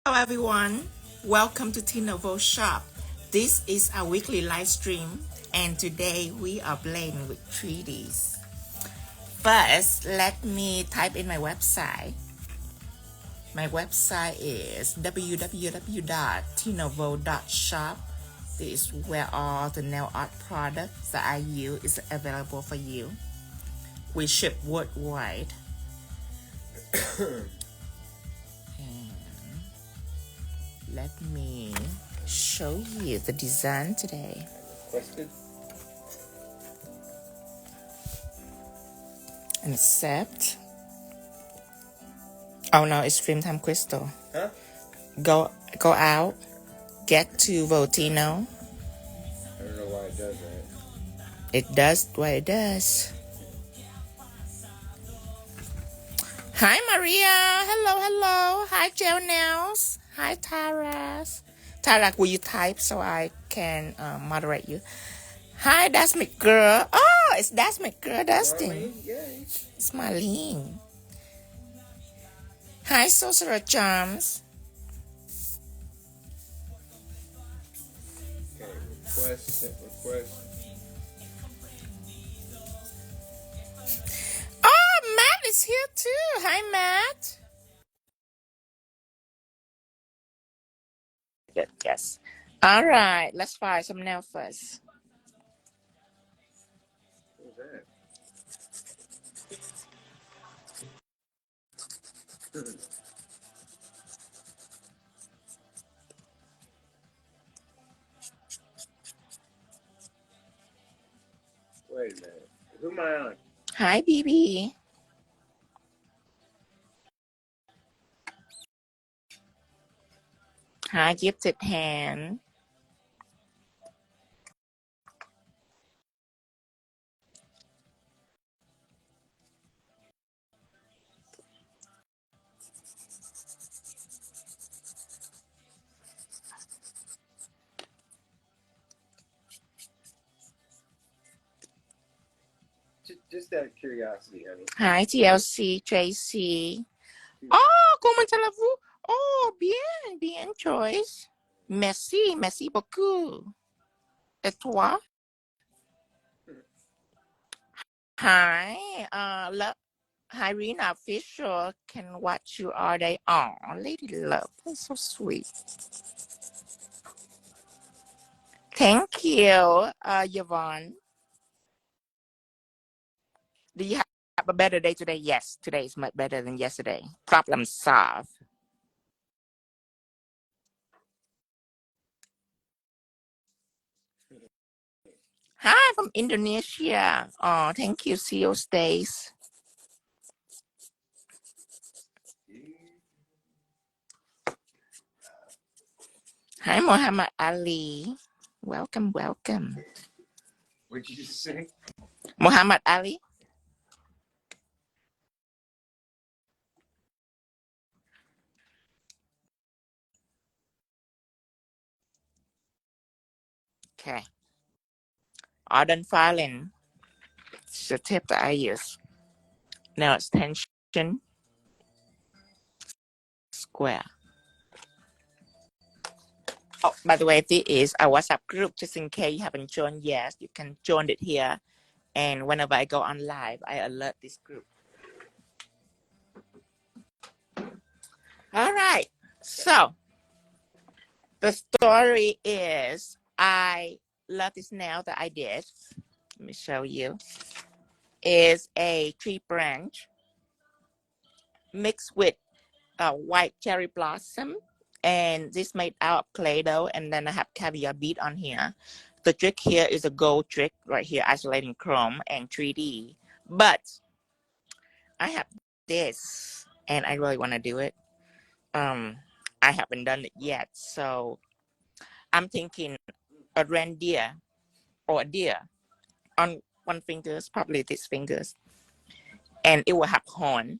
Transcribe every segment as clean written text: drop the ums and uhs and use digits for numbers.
Hello everyone, welcome to 𝙤𝙀𝙗𝙀 Shop. This is a weekly live stream and today we are playing with 3Ds. First, let me type in my website. My website is www.𝙤𝙀𝙗𝙀shop. This is where all the nail art products that I use is available for you. We ship worldwide. Let me show you the design today. Requested. And accept. Oh no, it's Dreamtime Crystal. Huh? Go out. Get to Voltino. I don't know why it does that. It does what it does. Hi Maria. Hello. Hi Gel Nails. Hi Taras. Tarak, will you type so I can moderate you? Hi, that's my girl. Oh, that's my girl, Dustin. It's Marlene. Hi, Sorcerer Charms. Okay, request. Oh, Matt is here too. Hi, Matt. Good, yes. All right, let's fire some nail first. What was that? Wait a minute. Who am I on? Hi, BB. Hi, Gifted Hand. Just out of curiosity, honey. Hi, TLC, Tracy. Oh, comment allez-vous? Oh, bien, Joyce. Merci beaucoup. Et toi? Hi, hi, Rena Fisher. Can watch you all day. Oh, Lady Love, that's so sweet. Thank you, Yvonne. Do you have a better day today? Yes, today is much better than yesterday. Problem solved. Hi, from Indonesia. Oh, thank you, CEO Stace. Hi, Muhammad Ali. Welcome. What did you just say? Muhammad Ali. Okay. Arden filing. It's the tip that I use. Now it's tension square. Oh, by the way, this is our WhatsApp group. Just in case you haven't joined yet, you can join it here. And whenever I go on live, I alert this group. All right. So the story is I love this nail that I did. Let me show you. Is a tree branch mixed with white cherry blossom, and this made out of ClayDoh, and then I have caviar bead on here. The trick here is a gold trick right here, isolating chrome and 3D, but I have this and I really want to do it. I haven't done it yet, so I'm thinking a reindeer or a deer on one finger, probably these fingers, and it will have horn.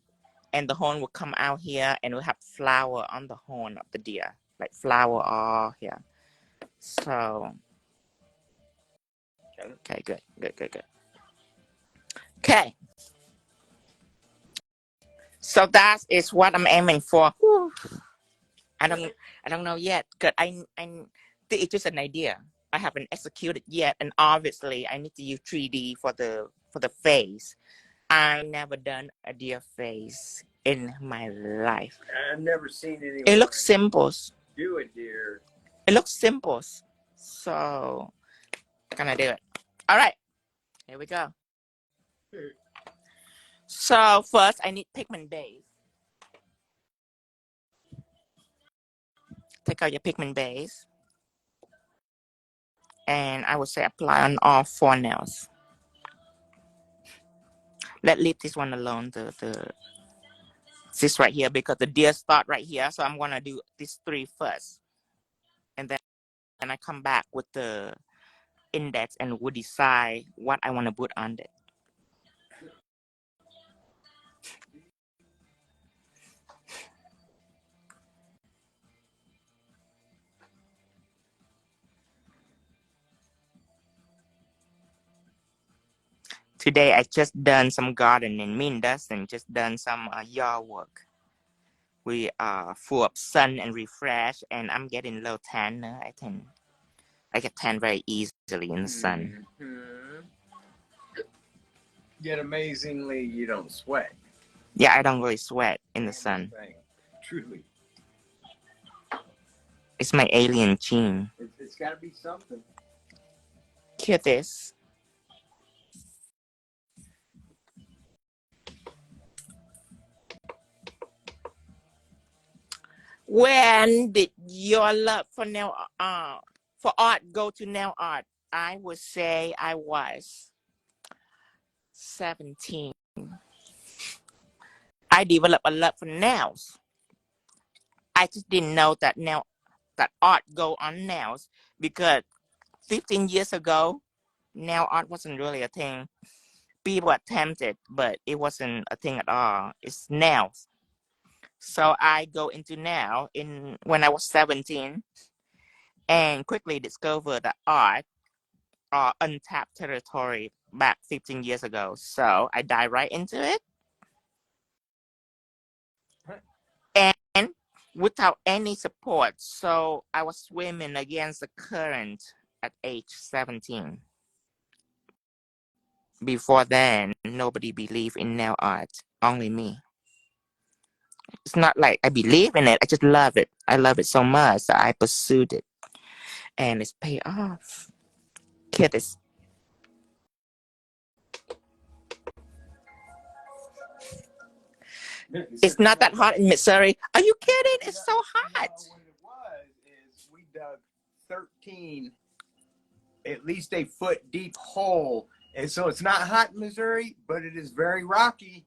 And the horn will come out here and will have flower on the horn of the deer, like flower all here. So, okay, good. Okay. So that is what I'm aiming for. Whew. I don't know yet. Cause it's just an idea. I haven't executed yet, and obviously I need to use 3D for the face. I never done a deer face in my life. I've never seen anyone. It looks simple. Do it, dear. It looks simple. So gonna do it. All right, here we go. So first I need pigment base. Take out your pigment base. And I would say apply on all 4 nails. Let's leave this one alone, this right here, because the deer start right here. So I'm gonna do these 3 first. And then I come back with the index and will decide what I want to put on it. Today I just done some gardening. Me and Dustin just done some yard work. We are full of sun and refresh, and I'm getting a little tan. I get tan very easily in the sun. Mm-hmm. Yet amazingly, you don't sweat. Yeah, I don't really sweat in the sun. Truly. It's my alien gene. It's got to be something. Hear this. When did your love for for art go to nail art? I would say I was 17. I developed a love for nails. I just didn't know that art go on nails, because 15 years ago, nail art wasn't really a thing. People attempted, but it wasn't a thing at all. It's nails. So I go into nail when I was 17, and quickly discovered that art are untapped territory back 15 years ago. So I dive right into it. And without any support. So I was swimming against the current at age 17. Before then, nobody believed in nail art, only me. It's not like I believe in it, I just love it. I love it so much that I pursued it. And it's paid off. Hear this. It's not that hot in Missouri. Are you kidding? It's so hot. What it was is we dug 13, at least a foot deep hole. And so it's not hot in Missouri, but it is very rocky.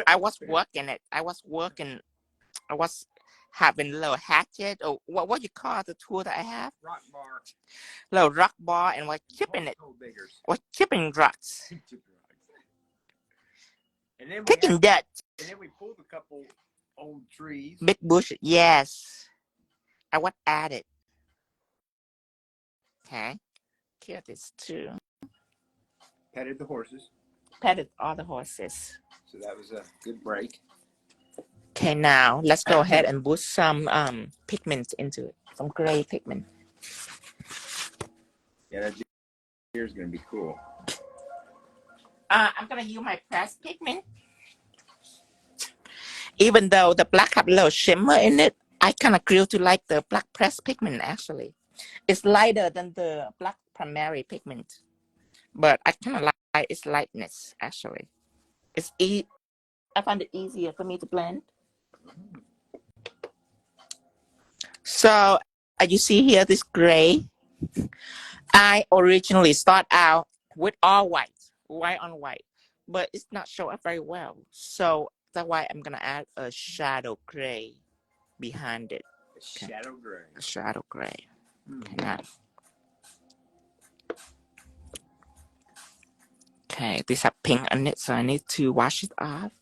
I was working it. I was having a little hatchet, or what you call the tool that I have? Rock bar. Little rock bar, and was chipping it. Was chipping rocks. And then Kicking dirt. And then we pulled a couple old trees. Big bush, yes. I was at it. Okay. Hear this too. Petted the horses. Petted all the horses. So that was a good break. Okay, now let's go ahead and put some pigment into it. Some gray pigment. Yeah, that here is going to be cool. I'm going to use my pressed pigment. Even though the black have a little shimmer in it, I kind of grew to like the black pressed pigment, actually. It's lighter than the black primary pigment. But I kind of like its lightness, actually. I find it easier for me to blend. So, as you see here, this gray, I originally start out with all white on white, but it's not showing up very well. So that's why I'm gonna add a shadow gray behind it. Okay. Shadow gray. A shadow gray. Okay, now. Okay, this has pink on it, so I need to wash it off.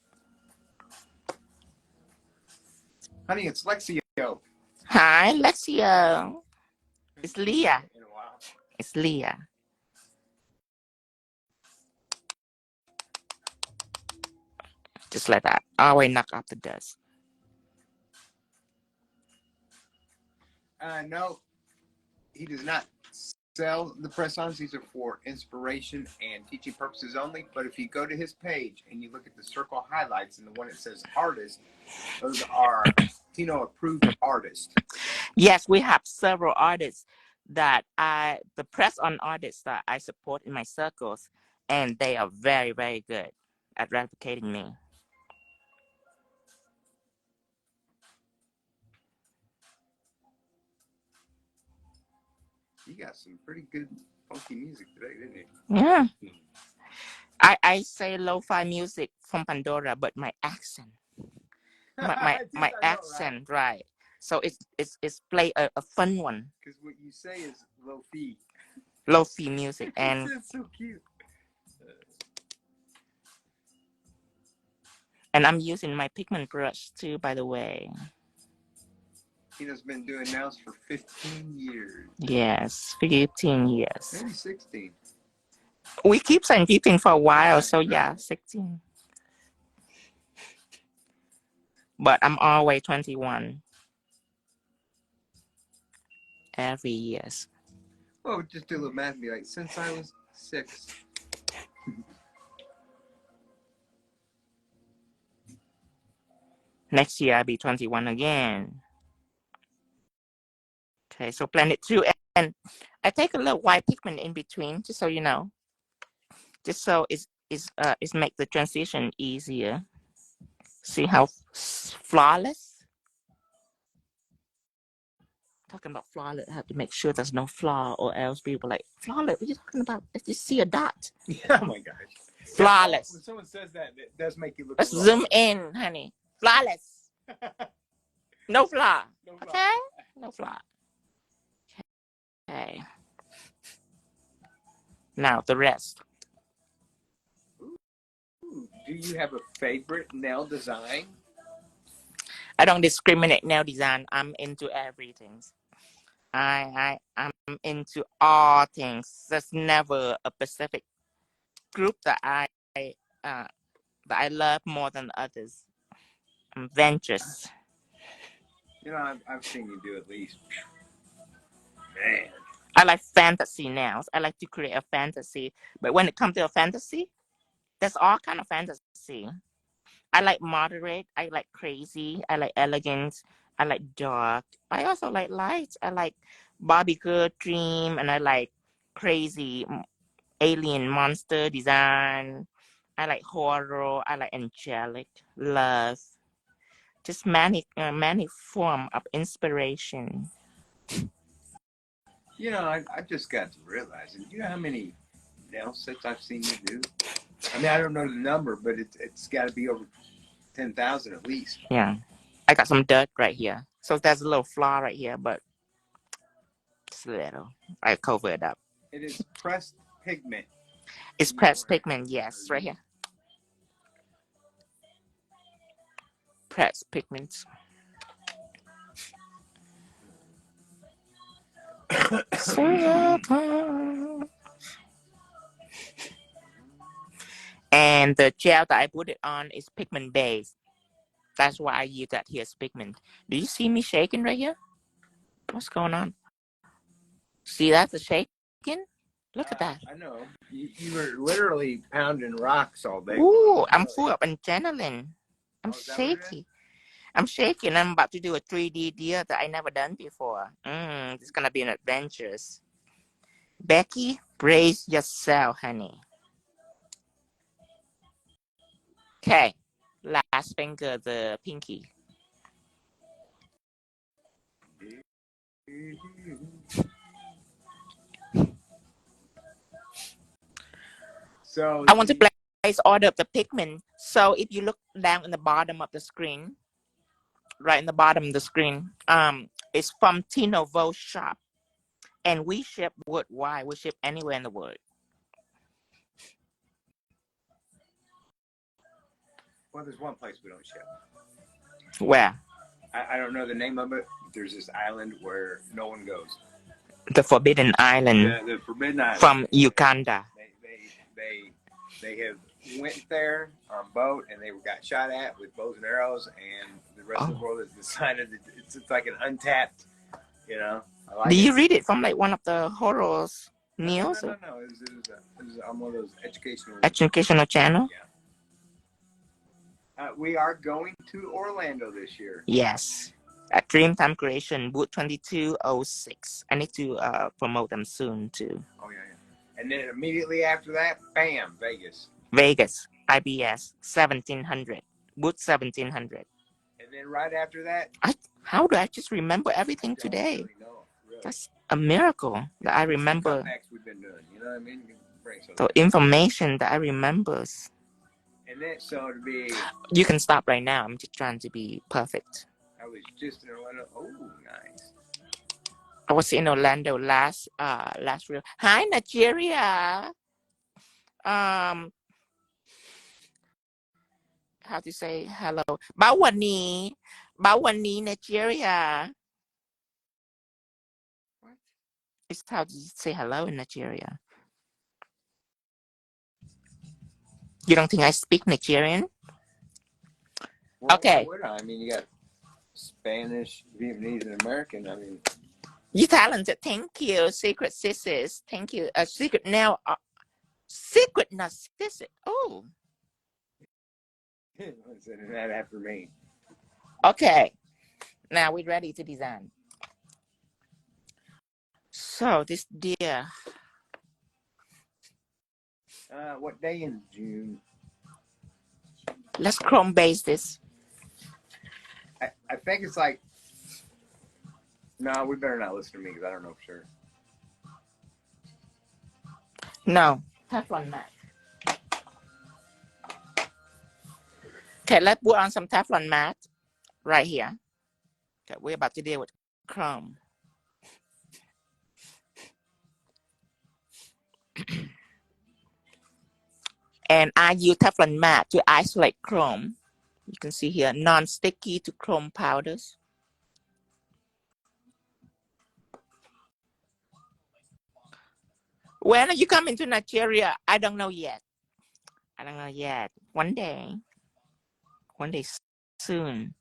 Honey, it's Lexio. Hi, Lexio. It's Leah. It's Leah. Just like that. Always knock off the dust. No, he does not sell the press-ons. These are for inspiration and teaching purposes only. But if you go to his page and you look at the circle highlights and the one that says artist, those are Tino approved artists. Yes, we have several artists that the press-on artists that I support in my circles, and they are very, very good at replicating me. You got some pretty good funky music today, didn't you? Yeah. I say lo-fi music from Pandora, but my accent. My accent, right? So it's play a fun one. Because what you say is lo-fi. Lo-fi music, and it's so cute. And I'm using my pigment brush too, by the way. Tina's been doing nails for 15 years. Yes, 15 years. Maybe 16. We keep saying 15 for a while, so yeah, 16. But I'm always 21. Every year. Well, just do a little math and be like, since I was 6. Next year I'll be 21 again. Okay, so blend it through, and I take a little white pigment in between, just so you know. Just so it's make the transition easier. See how flawless? Talking about flawless, I have to make sure there's no flaw, or else people like, flawless, what are you talking about? Let's just see a dot. Yeah, oh my gosh. Flawless. When someone says that, it does make you look. Let's zoom in, honey. Flawless. No flaw. No flaw. Okay? No flaw. Okay. Now the rest. Ooh, do you have a favorite nail design? I don't discriminate nail design. I'm into everything. I'm into all things. There's never a specific group that I love more than others. I'm adventurous. You know, I've seen you do at least. Man. I like fantasy nails. I like to create a fantasy. But when it comes to a fantasy, there's all kind of fantasy. I like moderate. I like crazy. I like elegant. I like dark. I also like light. I like Barbie girl dream, and I like crazy alien monster design. I like horror. I like angelic love. Just many form of inspiration. You know, I just got to realizing, you know how many nail sets I've seen you do? I mean, I don't know the number, but it's got to be over 10,000 at least. Yeah. I got some dirt right here. So there's a little flaw right here, but just a little. I cover it up. It is pressed pigment. It's pressed pigment, yes, right here. Pressed pigments. And the gel that I put it on is Pigment Base. That's why I use that here as pigment. Do you see me shaking right here? What's going on? See, that's a shaking? Look at that. I know. You were literally pounding rocks all day. Ooh, I'm full of adrenaline. I'm shaky. I'm shaking. I'm about to do a 3D deal that I never done before. It's gonna be an adventure. Becky, brace yourself, honey. Okay, last finger, the pinky. So I want to place order of the pigment. So if you look down in the bottom of the screen, right in the bottom of the screen, it's from Tino Vo shop, and we ship worldwide. We ship anywhere in the world. Well, there's one place we don't ship. Where? I don't know the name of it. There's this island where no one goes. The Forbidden Island. The Forbidden Island. From Uganda. They have went there on boat and they got shot at with bows and arrows, and the rest of the world has decided that it's like an untapped You know, I like Did it. you read it from like one of the horrors news? No. It was on one of those educational channel. Yeah. We are going to Orlando this year. Yes. At Dreamtime Creation, booth 2206. I need to promote them soon too. Oh yeah. And then immediately after that, bam, Vegas. Vegas, IBS, 1700, booth 1700. And then right after that, how do I just remember everything today? Really know, really. That's a miracle that I remember. We've been doing, you know what I mean? The information that I remember. And then so to be. You can stop right now. I'm just trying to be perfect. I was just in Orlando. Oh, nice. I was in Orlando last real. Hi, Nigeria. How to say hello? Bawani, Nigeria. What? It's how to say hello in Nigeria. You don't think I speak Nigerian? Well, okay. I mean, you got Spanish, Vietnamese, and American. I mean, you talented. Thank you, Secret Sisters. Thank you. Secret now. Secret Narcissus. Oh. that after me. Okay. Now we're ready to design. So this deer. What day in June? Let's chrome base this. I think it's like. No, we better not listen to me because I don't know for sure. No. Teflon Matte. Okay, let's put on some Teflon Matte right here. Okay, we're about to deal with chrome. And I use Teflon Matte to isolate chrome. You can see here, non-sticky to chrome powders. When are you coming to Nigeria? I don't know yet. One day soon.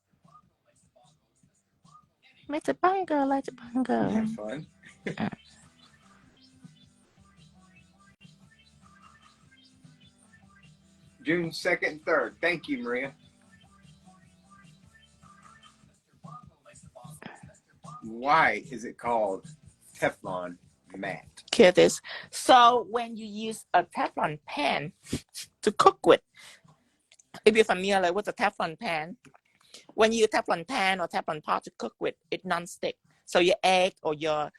Let's bango. Have fun. June 2nd and 3rd. Thank you, Maria. Why is it called Teflon Matte? Hear this. So when you use a Teflon pan to cook with, if you're familiar with a Teflon pan, when you use Teflon pan or Teflon pot to cook with, it non-stick. So your egg or your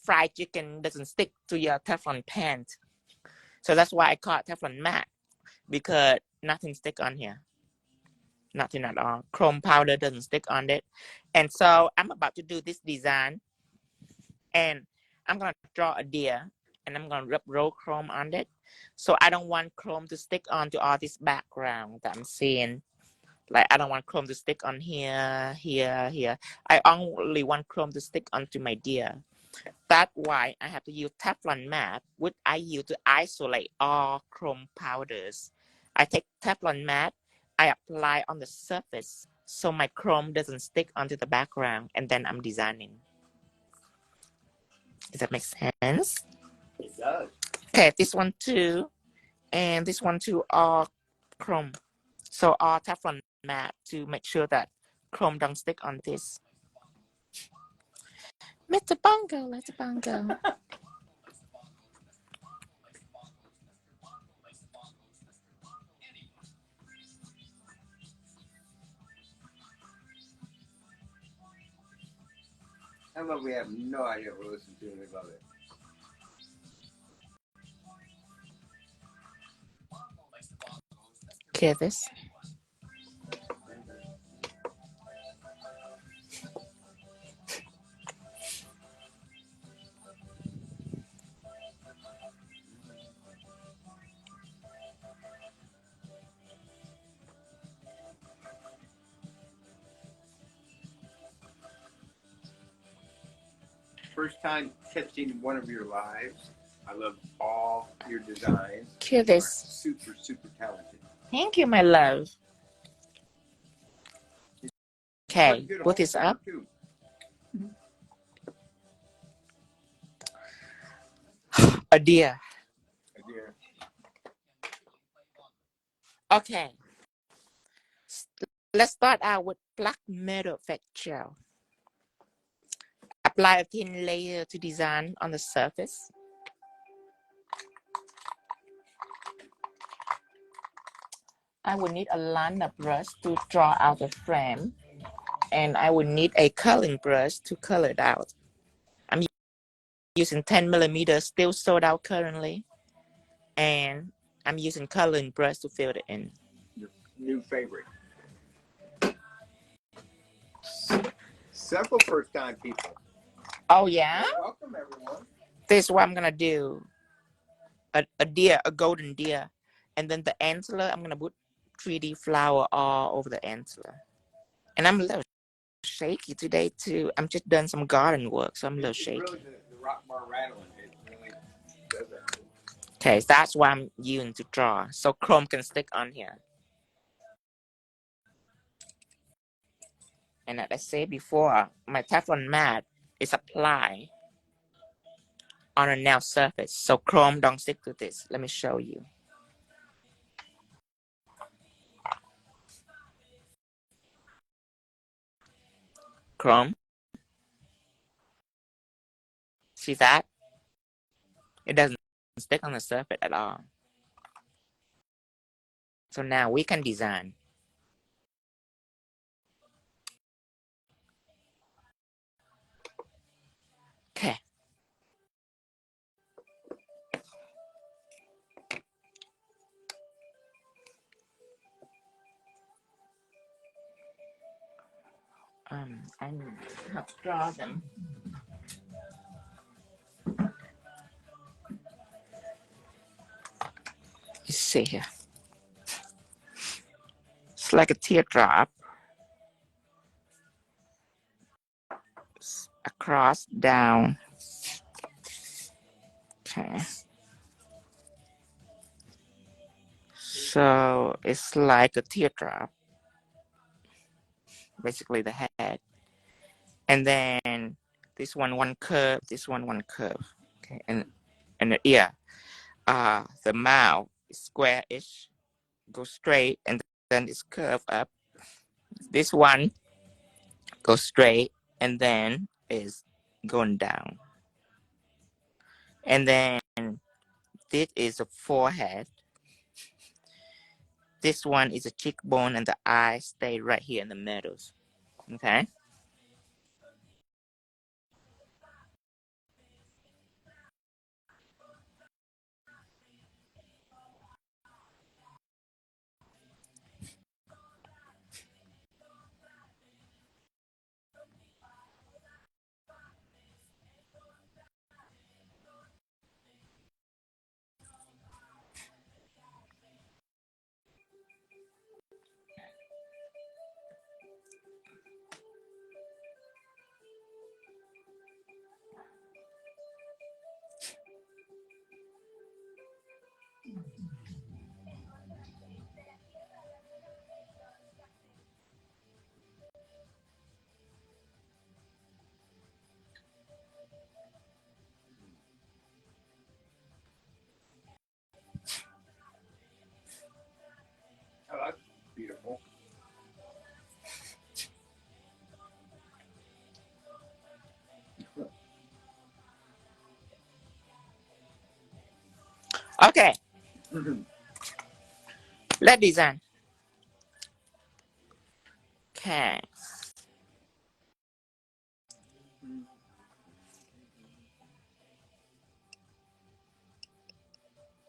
fried chicken doesn't stick to your Teflon pan. So that's why I call it Teflon Matte, because nothing stick on here. Nothing at all. Chrome powder doesn't stick on it. And so I'm about to do this design. And I'm going to draw a deer. And I'm going to roll chrome on it. So I don't want chrome to stick onto all this background that I'm seeing. Like, I don't want chrome to stick on here, here, here. I only want chrome to stick onto my deer. That's why I have to use Teflon Matte, which I use to isolate all chrome powders. I take Teflon Matte, I apply on the surface so my chrome doesn't stick onto the background, and then I'm designing. Does that make sense? It does. Okay, this one too, and this one too, all chrome. So all Teflon Matte to make sure that chrome don't stick on this. Mr. Bongo, let's bongo. I love we have no idea what we're listening to, and we love it. Hear this? First time catching one of your lives. I love all your designs. Hear this? Super, super talented. Thank you, my love. Okay, put this up. A deer. A deer. Okay. Let's start out with black metal effect gel. Apply a thin layer to design on the surface. I will need a liner brush to draw out the frame, and I will need a coloring brush to color it out. I'm using 10mm, still sold out currently, and I'm using coloring brush to fill it in. Your new favorite. Several first-time people. Oh yeah? Welcome, everyone. This is what I'm gonna do. A deer, a golden deer, and then the antler. I'm gonna put 3D flower all over the antler. And I'm a little shaky today too. I'm just done some garden work, so I'm a little shaky. Really, the rock bar rattling, it really does that. Okay, so that's what I'm using to draw, so chrome can stick on here. And as I said before, my Teflon Matte is applied on a nail surface, so chrome don't stick to this. Let me show you. Chrome. See that? It doesn't stick on the surface at all. So now we can design. Okay. I have to draw them. You see here. It's like a teardrop. Across, down. Okay. So it's like a teardrop. Basically the head. And then this one curve, this one curve. Okay. And the ear. The mouth is square-ish. Go straight and then it's curved up. This one goes straight and then is going down. And then this is a forehead. This one is a cheekbone and the eye stay right here in the middle. Okay. Oh, that's beautiful. Okay. Let's design. Okay.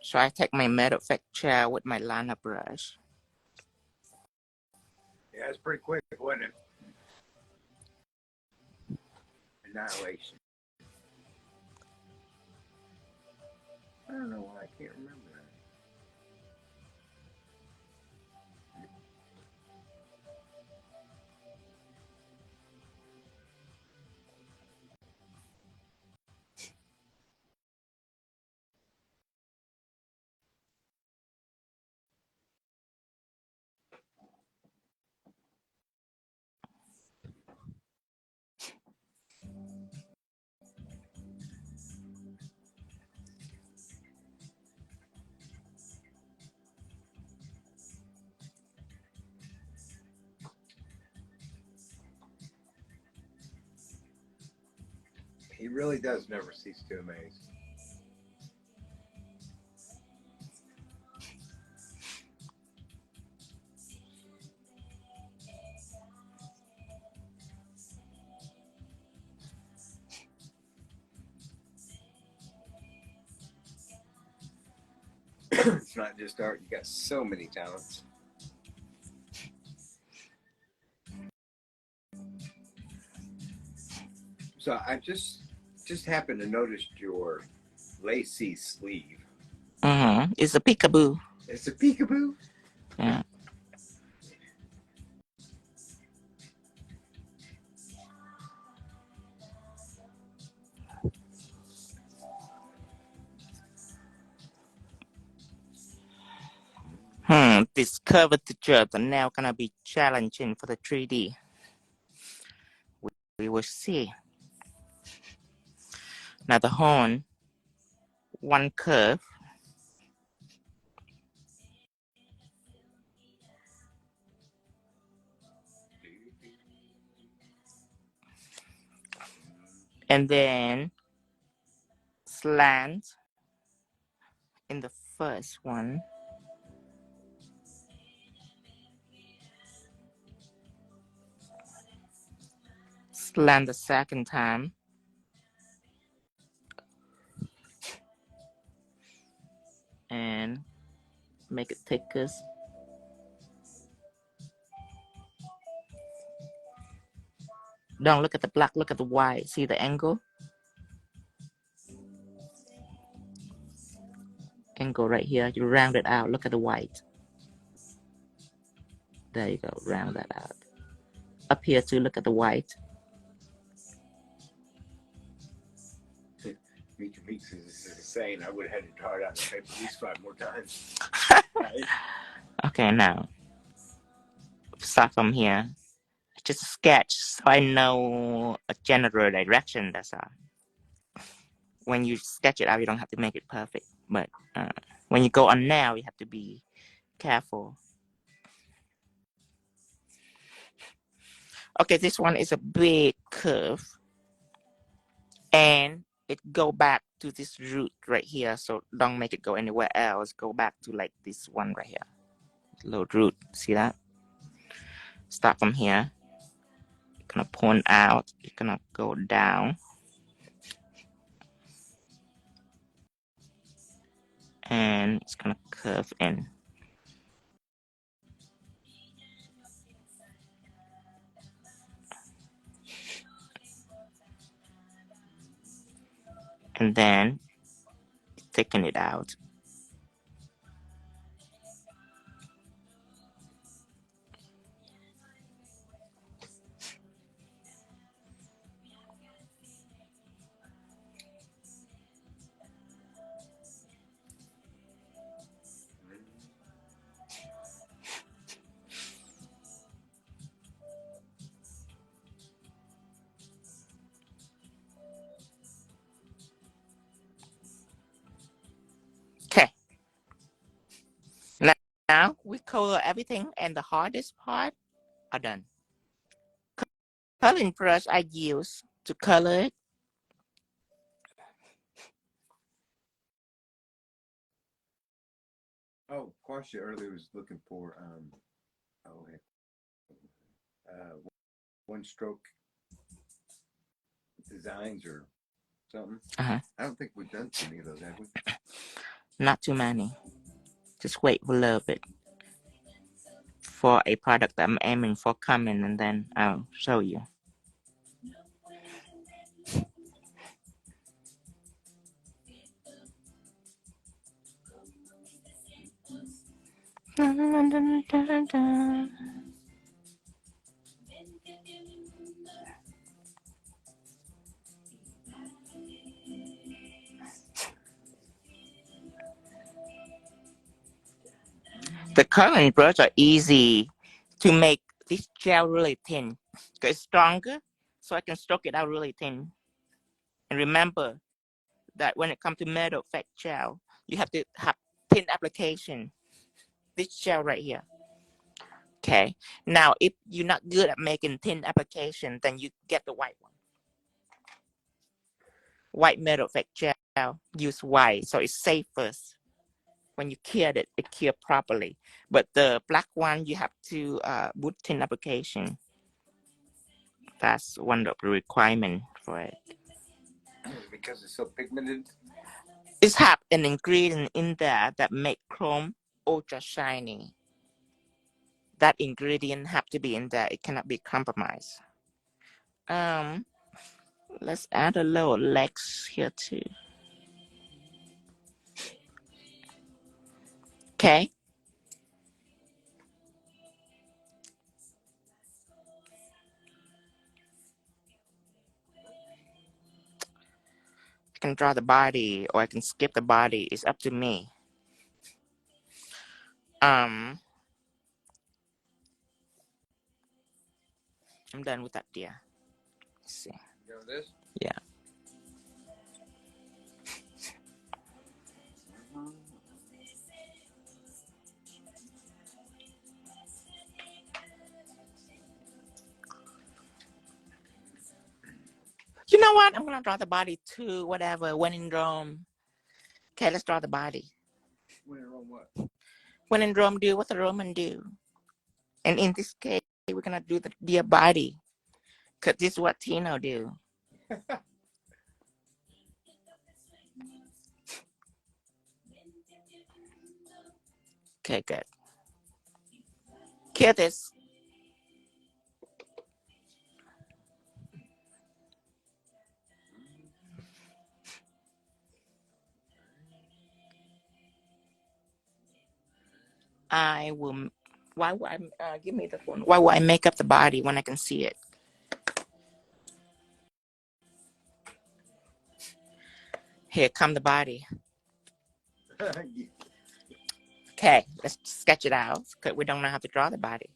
So I take my metal texture with my liner brush. Yeah, it's pretty quick, wasn't it? Annihilation. I don't know why I can't remember that. He really does never cease to amaze. It's not just art. You got so many talents. So I just happened to notice your lacy sleeve. It's a peekaboo. It's a peekaboo. Yeah. This curvature are now gonna be challenging for the 3D. We will see. Now the horn, one curve. And then slant in the first one. Slant the second time. And make it thicker. Don't look at the black, look at the white. See the angle? Angle right here. You round it out. Look at the white. There you go. Round that out. Up here too, look at the white. Mika Meeks is saying I would have had to draw it out on paper at least 5 more times. Right? Okay, now start from here. Just sketch so I know a general direction, that's all. When you sketch it out, you don't have to make it perfect. But when you go on now, you have to be careful. Okay, this one is a big curve. And it go back to this root right here. So don't make it go anywhere else. Go back to like this one right here. Little root, see that? Start from here. You're gonna point out. You're gonna go down. And it's gonna curve in. And then taking it out. Okay. Now we color everything, and the hardest part are done. Coloring brush I use to color it. Oh, Quasha earlier was looking for one stroke designs or something. I don't think we've done too many of those, have we? Not too many. Just wait for a little bit for a product that I'm aiming for coming, and then I'll show you. The coloring brush are easy to make this gel really thin. It's stronger, so I can stroke it out really thin. And remember that when it comes to metal effect gel, you have to have thin application. This gel right here. Okay. Now, if you're not good at making thin application, then you get the white one. white metal effect gel. Use white, so it's safest. When you cured it, it cured properly. But the black one, you have to put thin application. That's one of the requirements for it. Because it's so pigmented? It's have an ingredient in there that make chrome ultra shiny. That ingredient have to be in there. It cannot be compromised. Let's add a little legs here too. Okay. I can draw the body or I can skip the body. It's up to me. I'm done with that, dear. Let's see. You know this? Yeah. You know what? I'm gonna draw the body too. Whatever. When in Rome. Okay, let's draw the body. When in Rome what? When in Rome, do what the Roman do. And in this case, we're gonna do the deer body. Cause this is what Tino do. Okay, good. Kill this. I will. Why would I give me the phone? Why would I make up the body when I can see it? Here come the body. Okay, let's sketch it out because we don't know how to draw the body.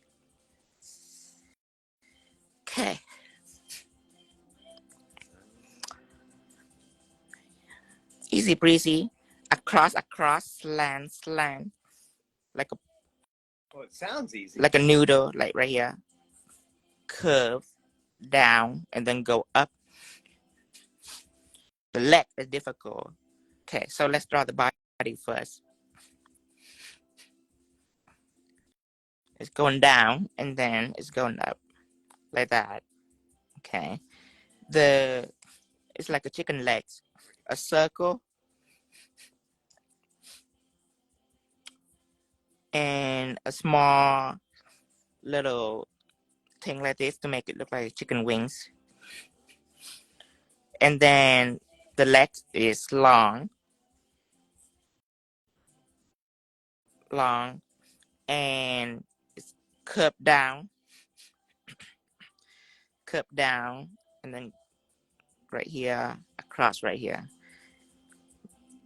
Okay. Easy breezy. Across, slant. Like a Well, it sounds easy. like a noodle, like right here. Curve down and then go up. The leg is difficult. Okay, so let's draw the body first. It's going down and then it's going up like that. Okay. It's like a chicken legs. A circle and a small little thing like this to make it look like chicken wings. And then the leg is long, and it's curved down, and then right here, across right here.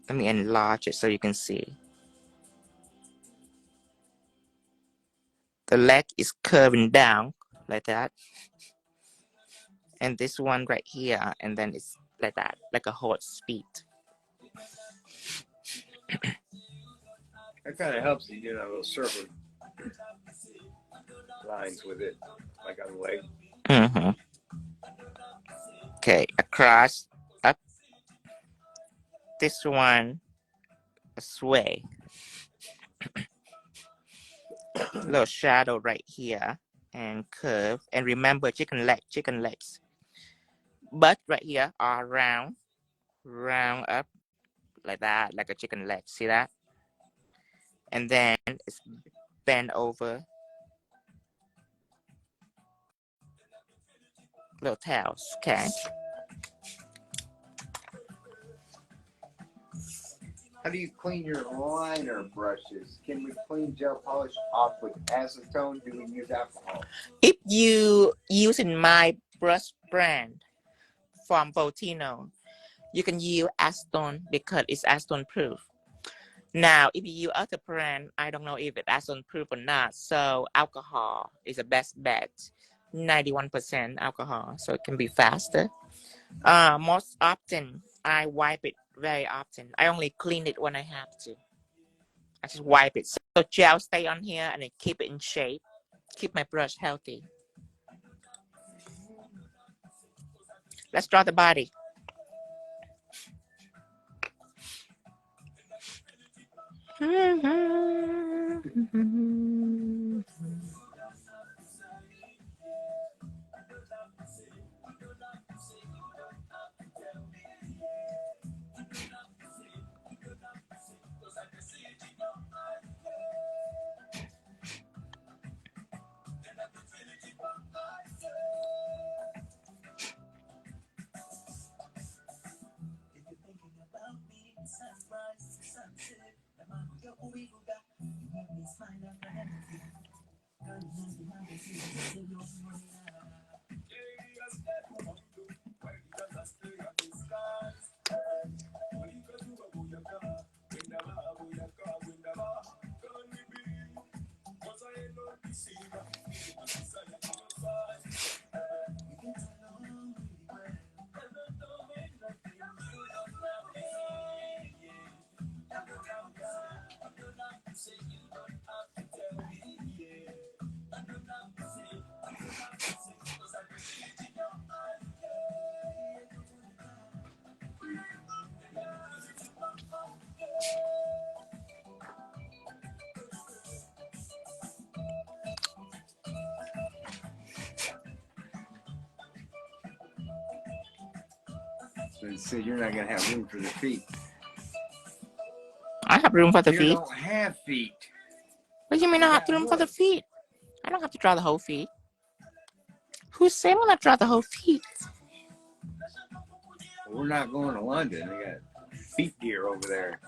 Let me enlarge it so you can see. The leg is curving down like that. And this one right here, and then it's like that, like a horse feet. That kind of helps you do that little circle lines with it, like on the leg. Mm-hmm. Okay, across, up. This one, a sway. Little shadow right here, and curve. And remember, chicken legs. But right here are round up like that, like a chicken leg. See that? And then it's bent over. Little tails. Okay. How do you clean your liner brushes? Can we clean gel polish off with acetone? Do we use alcohol? If you using my brush brand from Botino, you can use acetone because it's acetone proof. Now, if you use other brand, I don't know if it's acetone proof or not. So alcohol is the best bet. 91% alcohol, so it can be faster. Most often, I wipe it very often. I only clean it when I have to. I just wipe it. So gel stay on here and then keep it in shape. Keep my brush healthy. Let's draw the body. So you're not gonna have room for the feet. I have room for the You feet. don't have feet. What do you mean I have room for the feet? I don't have to draw the whole feet. Who said I'm gonna draw the whole feet? Well, we're not going to London. They got feet deer over there.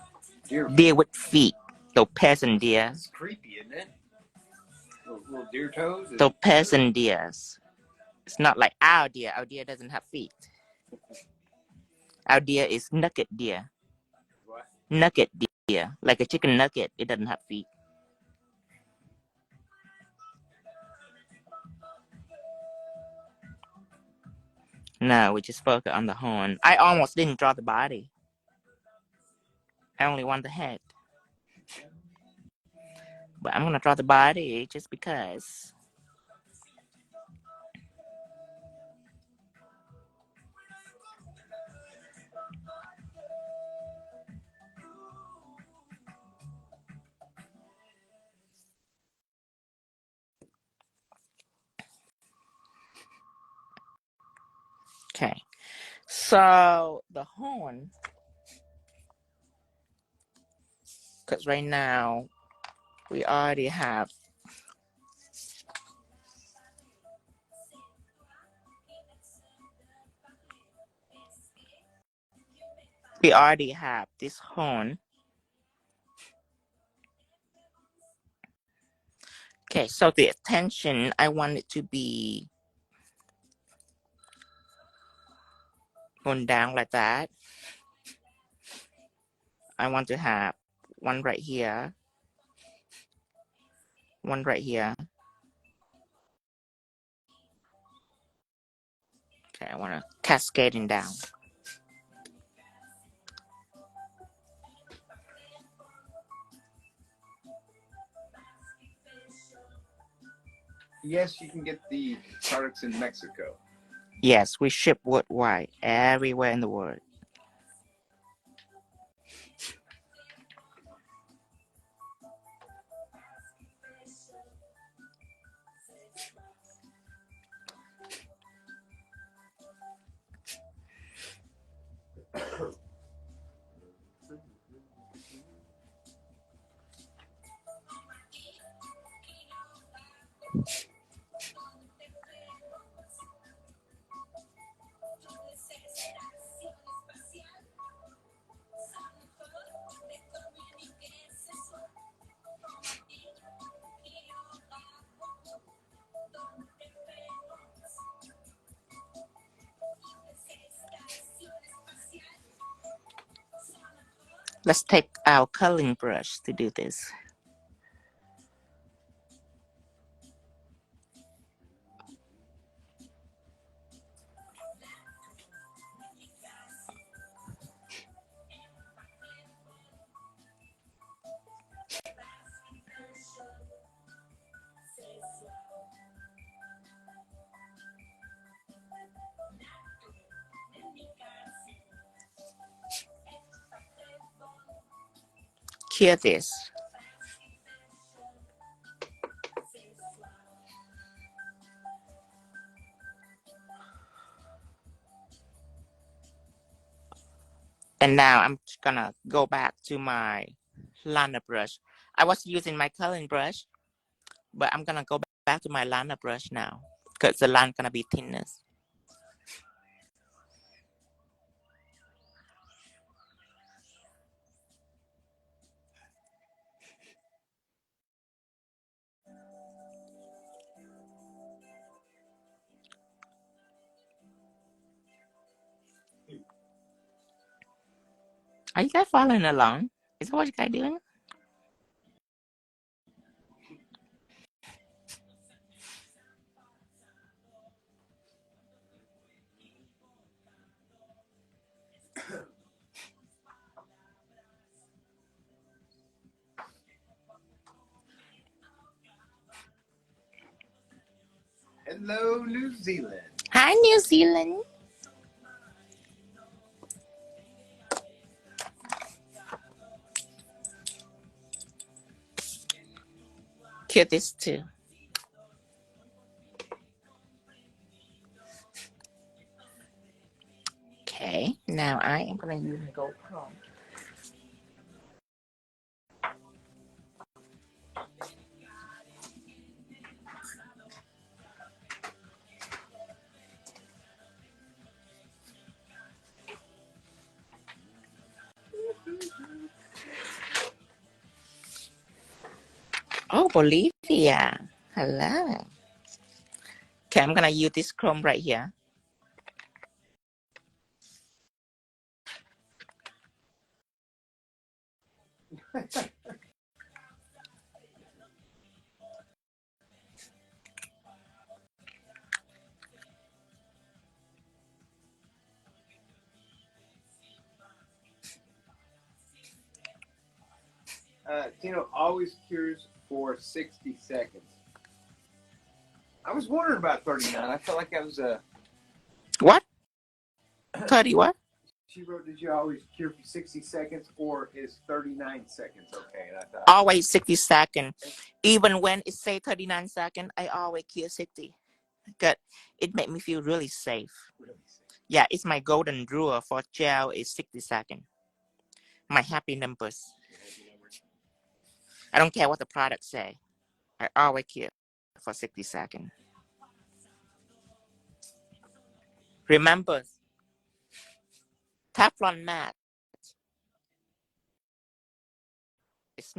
Deer with feet. Those peasant deer. It's creepy, isn't it? Little deer toes. Those peasant deers. It's not like our deer. Our deer doesn't have feet. Our deer is nugget deer. What? Nugget deer. Like a chicken nugget. It doesn't have feet. No, we just focus on the horn. I almost didn't draw the body. I only want the head. But I'm gonna draw the body just because. Okay. So the horn, because right now we already have this horn. Okay, so the attention, I want it to be going down like that. I want to have one right here, one right here. Okay, I want to cascading down. Yes, you can get the products in Mexico. Yes, we ship worldwide, everywhere in the world. Let's take our coloring brush to do this. cure this. And now I'm gonna go back to my liner brush. I was using my coloring brush, but I'm gonna go back to my liner brush now because the line gonna be thinness. Are you guys following along? Is that what you guys doing? Hello, New Zealand. Hi, New Zealand. Cure this too. Okay, now I am gonna use my gold chrome. Oh, Bolivia. Hello. Okay, I'm gonna use this chrome right here. Tino always cures for 60 seconds. I was wondering about 39. I felt like I was What? 30 what? She wrote, did you always cure for 60 seconds or is 39 seconds okay? And I thought, Always 60 seconds. Even when it say 39 seconds, I always cure 60. Good. It made me feel really safe. really safe. Yeah, it's my golden rule for gel is 60 seconds. My happy numbers. I don't care what the product say. I always cure for 60 seconds. Remember, Teflon Matte. It's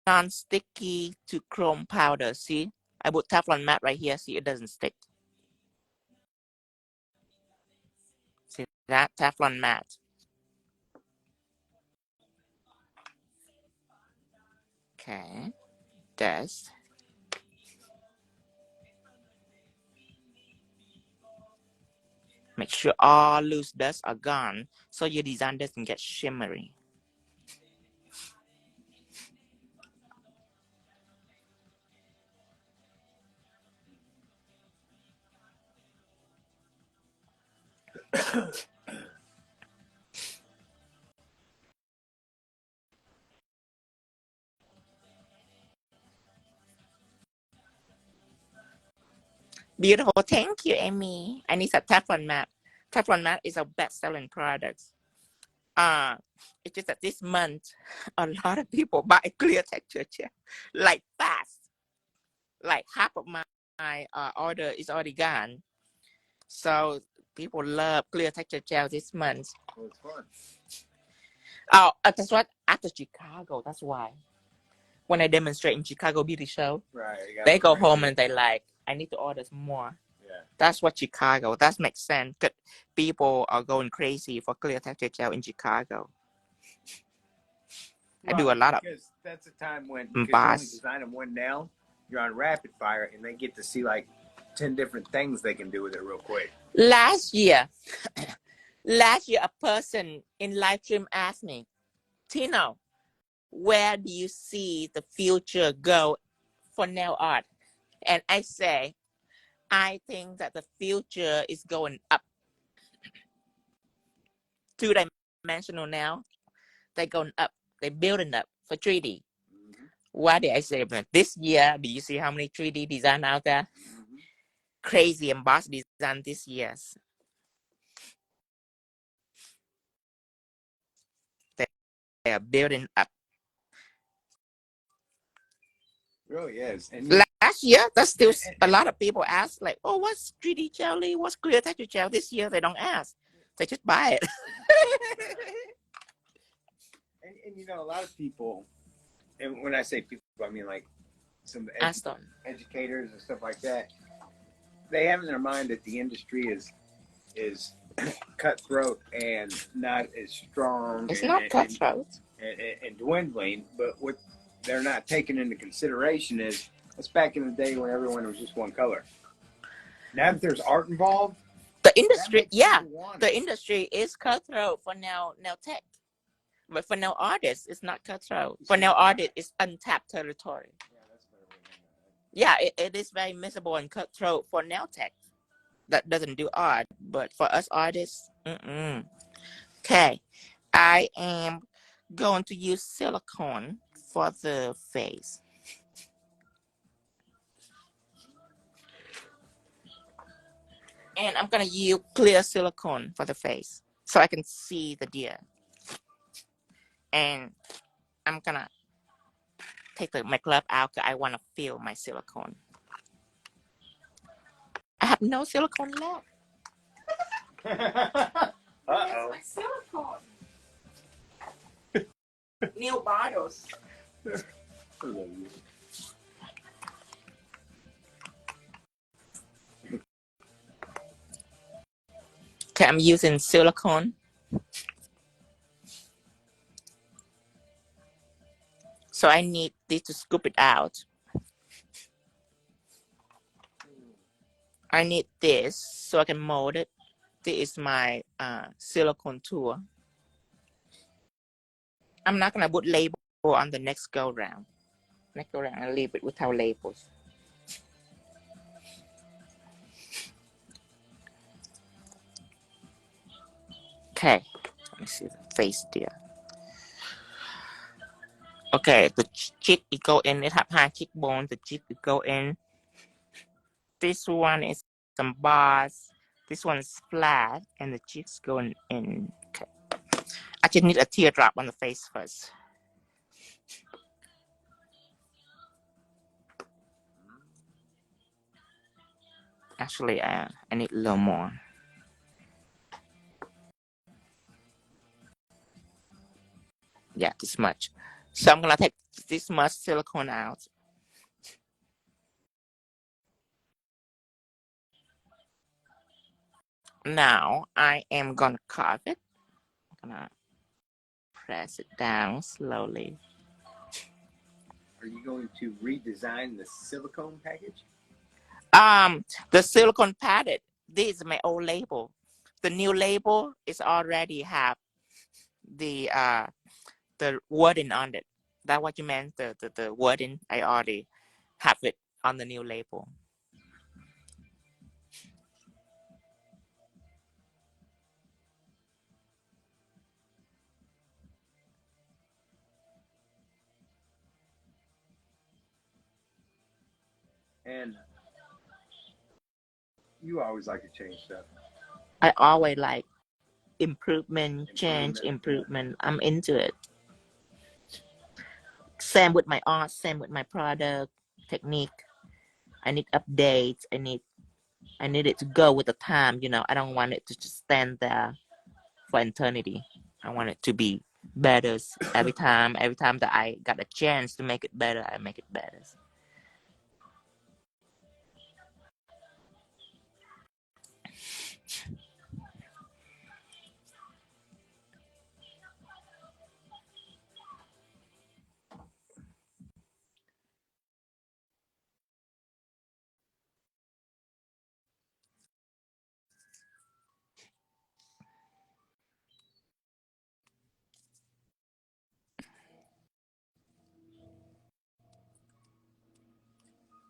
non-sticky to chrome powder. See, I put Teflon Matte right here. See, it doesn't stick. See that? Teflon Matte. Okay, this. Make sure all loose dust are gone so your design doesn't get shimmery. Beautiful. Thank you, Amy. I need a Teflon Matte. Teflon Matte is a best-selling product. It's just that this month, a lot of people buy clear texture gel, like fast. Like half of my order is already gone. So people love clear texture gel this month. Well, it's fun. Oh, that's what after Chicago. That's why. When I demonstrate in Chicago Beauty Show, right, they go home and they like, I need to order some more. Yeah. That's what Chicago. That makes sense. People are going crazy for clear texture gel in Chicago. Right, I do a lot of because that's the time when you only design them one nail, you're on rapid fire, and they get to see like 10 different things they can do with it real quick. Last year, a person in live stream asked me, Tino, where do you see the future go for nail art? And I say, I think that the future is going up. Two-dimensional nail, they're going up. They're building up for 3D. Why did I say that? This year, do you see how many 3D design out there? Crazy embossed design this year. They are building up. Really is. And last year, that's still a lot of people ask, like, oh, what's 3D jelly? What's clear texture gel? This year, they don't ask. They just buy it. and you know, a lot of people, and when I say people, I mean like some educators and stuff like that, they have in their mind that the industry is cutthroat and not as strong. It's not cutthroat. And dwindling, but what they're not taking into consideration is that's back in the day when everyone was just one color. Now that there's art involved, the industry, the industry is cutthroat for now tech, but for now artists, it's not cutthroat. For now artists, it's untapped territory. Yeah, it is very miserable and cutthroat for now tech that doesn't do art, but for us artists, Okay, I am going to use silicone for the face. And I'm going to use clear silicone for the face so I can see the deer. And I'm going to take my glove out because I want to feel my silicone. I have no silicone left. Uh-oh. My silicone. New bottles. Okay, I'm using silicone. So I need this to scoop it out. I need this so I can mold it. This is my silicone tool. I'm not going to put label on the next go round. Next go round, I'll leave it without labels. Okay, let me see the face there. Okay, the cheek it go in. It have high cheekbone. The cheek it go in. This one is some bars. This one is flat, and the cheeks going in. Okay, I just need a teardrop on the face first. Actually, I need a little more. Yeah, this much. So I'm gonna take this much silicone out. Now I am gonna carve it. I'm gonna press it down slowly. Are you going to redesign the silicone package? The silicone padded. This is my old label. The new label is already have the wording on it. That what you meant? The wording? I already have it on the new label. And you always like to change stuff. I always like improvement, change, improvement. I'm into it. Same with my art, same with my product, technique. I need updates. I need it to go with the time, you know. I don't want it to just stand there for eternity. I want it to be better every time that I got a chance to make it better, I make it better.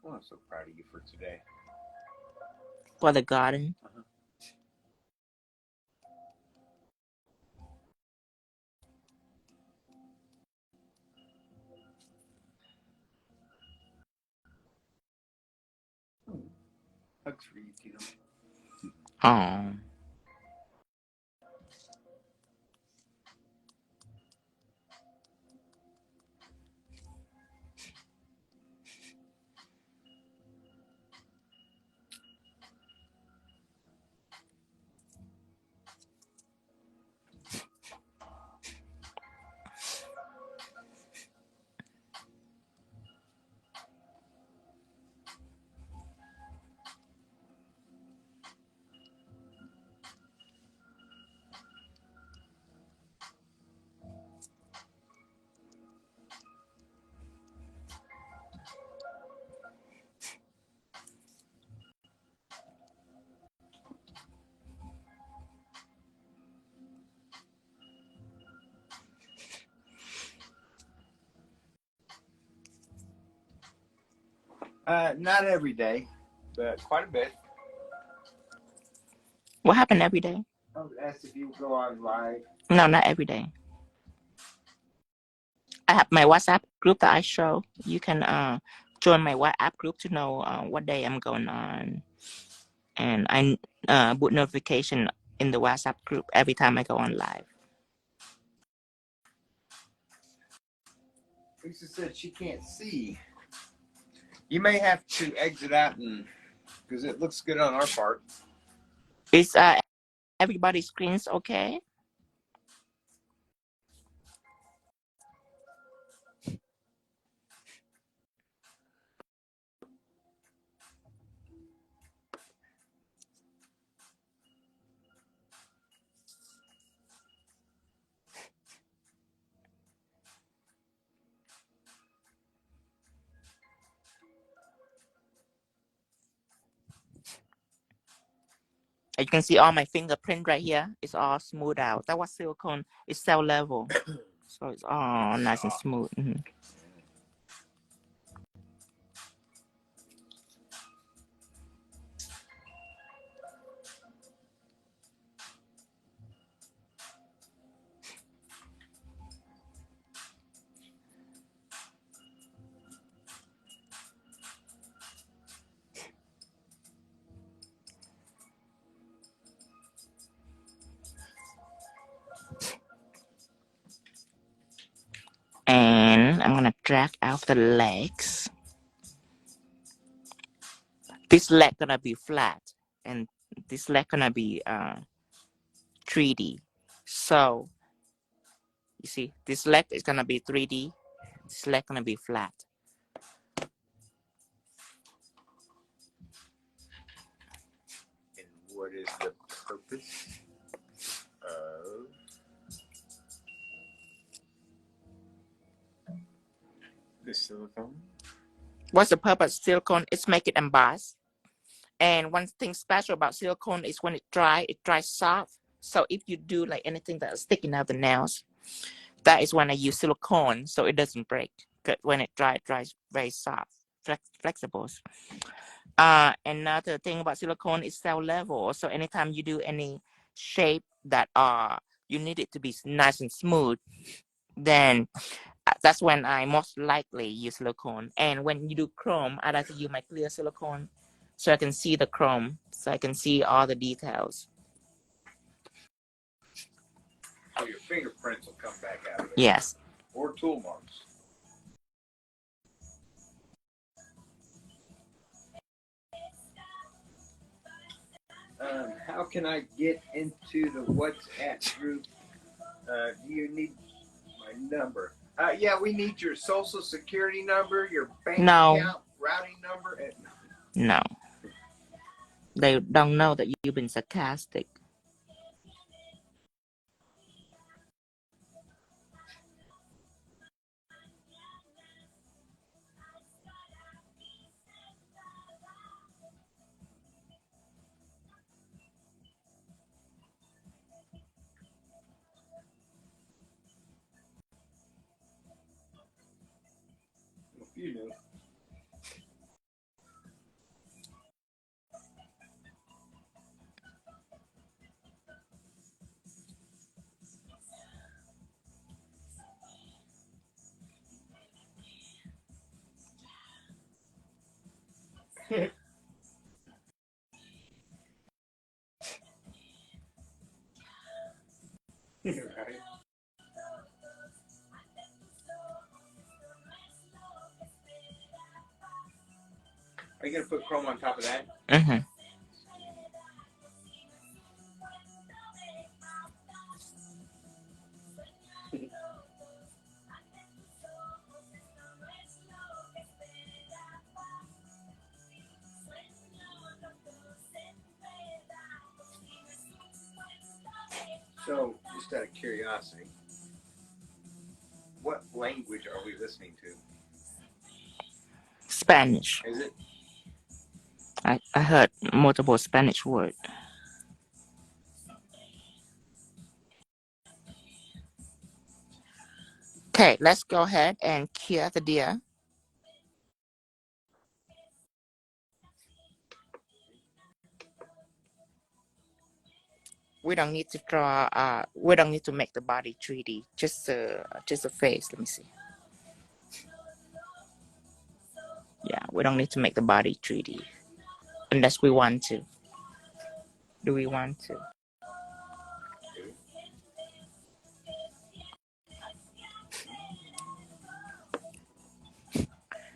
Oh, I'm so proud of you for today. For the garden. Hugs for you, Tino. Oh. Not every day, but quite a bit. What happened every day? I would ask if you go on live. No, not every day. I have my WhatsApp group that I show. You can join my WhatsApp group to know what day I'm going on. And I put notification in the WhatsApp group every time I go on live. Lisa said she can't see. You may have to exit out and because it looks good on our part. Is everybody's screens okay? You can see all my fingerprint right here. It's all smooth out. That was silicone. It's cell level. So it's all nice and smooth. Mm-hmm. And I'm gonna drag out the legs. This leg gonna be flat, and this leg gonna be 3D. So you see, this leg is gonna be 3D. This leg gonna be flat. And what is the purpose of the silicone? What's the purpose of silicone? It's make it embossed. And one thing special about silicone is when it dries soft. So if you do like anything that's sticking out the nails, that is when I use silicone so it doesn't break. Because when it dries very soft, flexible. Another thing about silicone is cell level. So anytime you do any shape that you need it to be nice and smooth, then that's when I most likely use silicone. And when you do chrome, I like to use my clear silicone so I can see the chrome, so I can see all the details. So your fingerprints will come back out of it. Yes. Or tool marks. How can I get into the WhatsApp group? Do you need my number? Yeah, we need your social security number, your bank account, routing number. And... No. They don't know that you've been sarcastic. You know. Right. Are you gonna put chrome on top of that? Mm-hmm. So, just out of curiosity, what language are we listening to? Spanish. Is it? I heard multiple Spanish words. Okay, let's go ahead and cure the deer. We don't need to draw. We don't need to make the body 3D. Just a face. Let me see. Yeah, we don't need to make the body 3D unless we want to. Do we want to?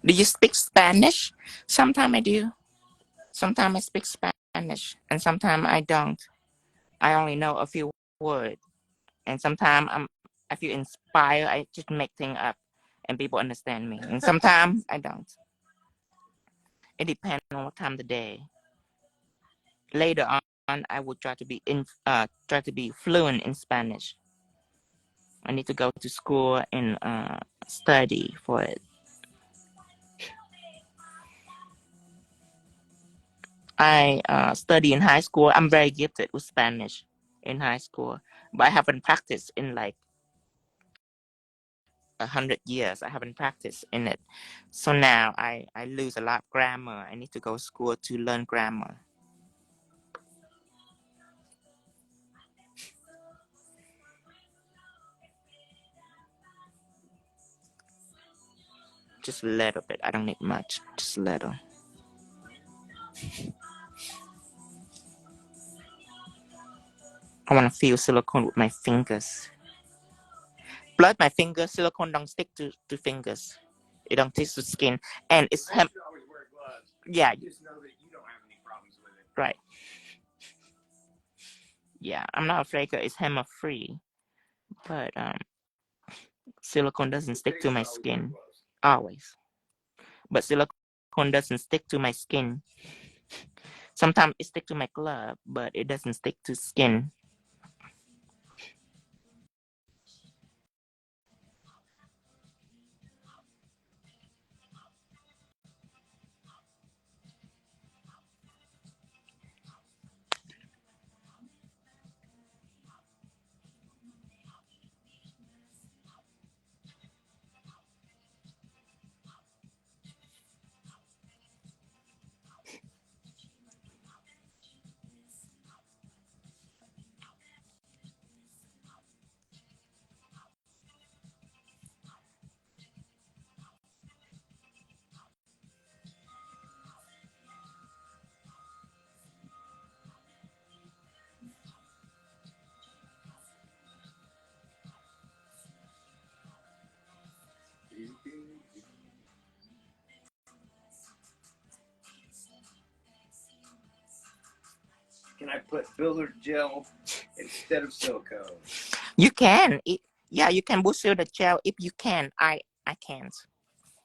Do you speak Spanish? Sometimes I do. Sometimes I speak Spanish, and sometimes I don't. I only know a few words, and sometimes I feel inspired. I just make things up, and people understand me. And sometimes I don't. It depends on what time of the day. Later on, I will try to be fluent in Spanish. I need to go to school and study for it. I study in high school. I'm very gifted with Spanish in high school, but I haven't practiced in like 100 years. I haven't practiced in it, so now I lose a lot of grammar. I need to go to school to learn grammar. Just a little bit. I don't need much. Just a little. I want to feel silicone with my fingers. Plus, my fingers, silicone don't stick to fingers. It don't stick to skin, and it's You should always wear gloves. Yeah, You just know that you don't have any problems with it. right. Yeah, I'm not afraid that it's hammer free, but silicone doesn't stick to my skin always. But silicone doesn't stick to my skin. Sometimes it stick to my glove, but it doesn't stick to skin. Can I put builder gel instead of silicone? You can. Yeah, you can build the gel if you can. I can't.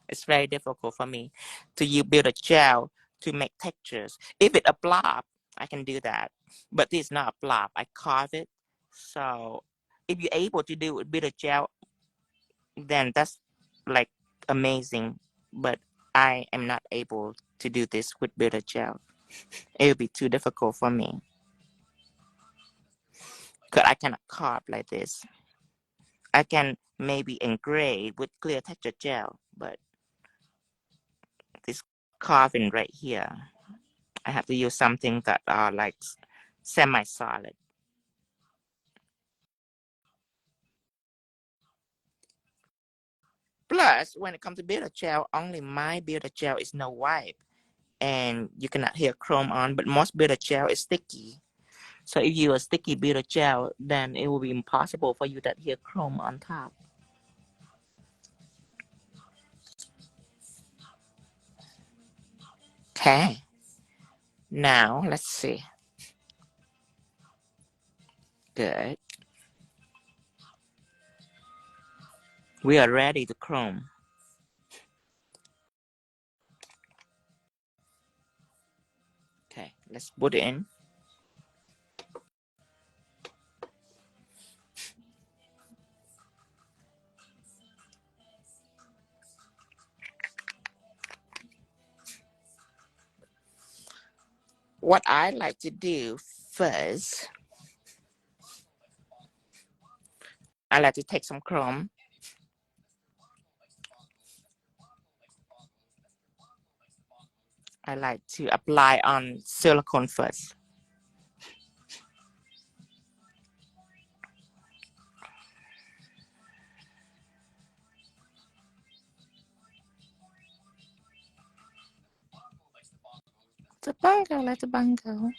It's very difficult for me to build a gel to make textures. If it a blob, I can do that. But this is not a blob. I carve it. So if you're able to do it with a gel, then that's like amazing. But I am not able to do this with bitter gel. It would be too difficult for me. Because I cannot carve like this. I can maybe engrave with clear texture gel, but this carving right here, I have to use something that are like semi-solid. Plus, when it comes to bitter gel, only my bitter gel is no wipe, and you cannot hear chrome on. But most bitter gel is sticky, So if you use sticky builder gel, then it will be impossible for you to adhere chrome on top. Okay. Now let's see. Good. We are ready to chrome. Okay, let's put it in. What I like to do first, I like to take some chrome. I like to apply on silicone first. It's a bungo, let's a bungo.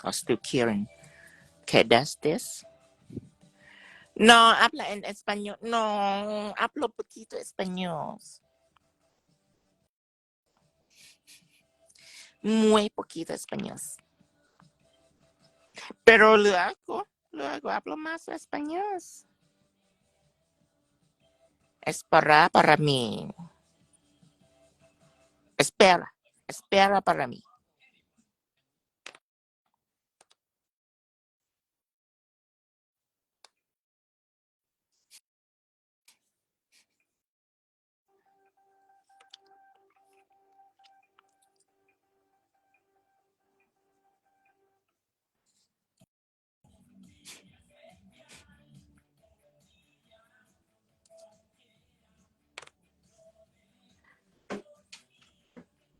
I'm still curing. Okay, that's this. No, habla en español. No, hablo poquito español. Muy poquito español. Pero luego hablo más español. Espera para mí. Espera para mí.